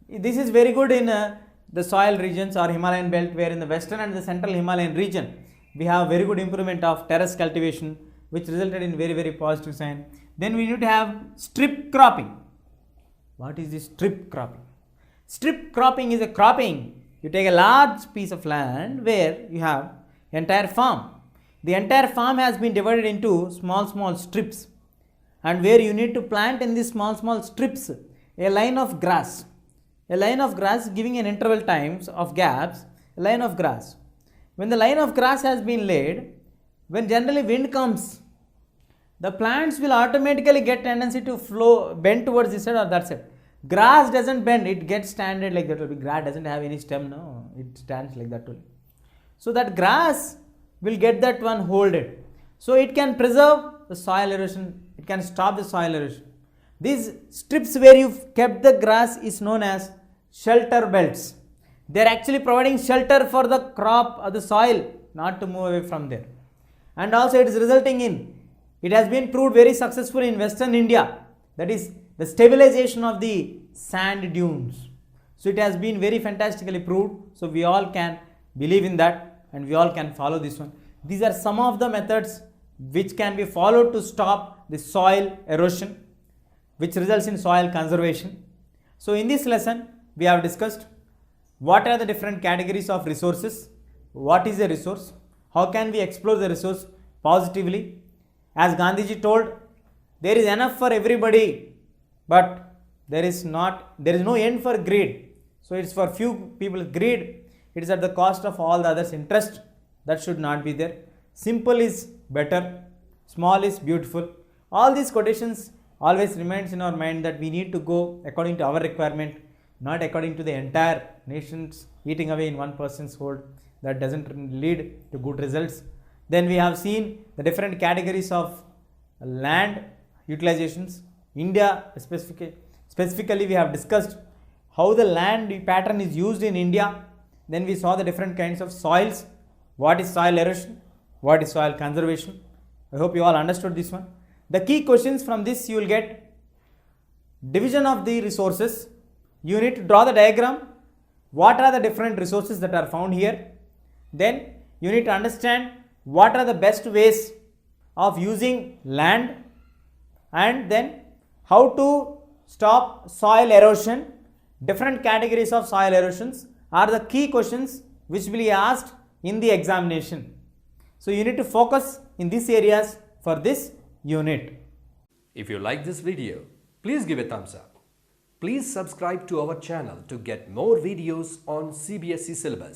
This is very good in the soil regions or Himalayan belt, where in the western and the central Himalayan region, we have very good improvement of terrace cultivation, which resulted in very positive sign. Then we need to have strip cropping. What is this strip cropping? Strip cropping is a cropping. You take a large piece of land where you have entire farm. The entire farm has been divided into small strips, and where you need to plant in these small strips a line of grass. A line of grass giving an interval times of gaps, a line of grass. When the line of grass has been laid, when generally wind comes, the plants will automatically get tendency to bend towards this side or that side. Grass doesn't bend, it gets standard like that. Grass doesn't have any stem, no, it stands like that only. So that grass will get that one holded. So it can preserve the soil erosion, it can stop the soil erosion. These strips where you've kept the grass is known as shelter belts. They are actually providing shelter for the crop or the soil not to move away from there. And also it is resulting in, it has been proved very successful in Western India, that is the stabilization of the sand dunes. So it has been very fantastically proved. So we all can believe in that and we all can follow this one. These are some of the methods which can be followed to stop the soil erosion, which results in soil conservation. So in this lesson, we have discussed what are the different categories of resources, what is a resource, how can we explore the resource positively. As Gandhiji told, there is enough for everybody, but there is no end for greed. So it's for few people greed, it is at the cost of all the others' interest. That should not be there. Simple is better, small is beautiful. All these quotations always remains in our mind that we need to go according to our requirement, not according to the entire nation's eating away in one person's hold. That doesn't lead to good results. Then we have seen the different categories of land utilizations. India specifically we have discussed how the land pattern is used in India. Then we saw the different kinds of soils. What is soil erosion? What is soil conservation? I hope you all understood this one. The key questions from this you will get: division of the resources. You need to draw the diagram. What are the different resources that are found here? Then you need to understand what are the best ways of using land, and then how to stop soil erosion. Different categories of soil erosions are the key questions which will be asked in the examination. So you need to focus in these areas for this unit. If you like this video, please give a thumbs up. Please subscribe to our channel to get more videos on CBSE syllabus.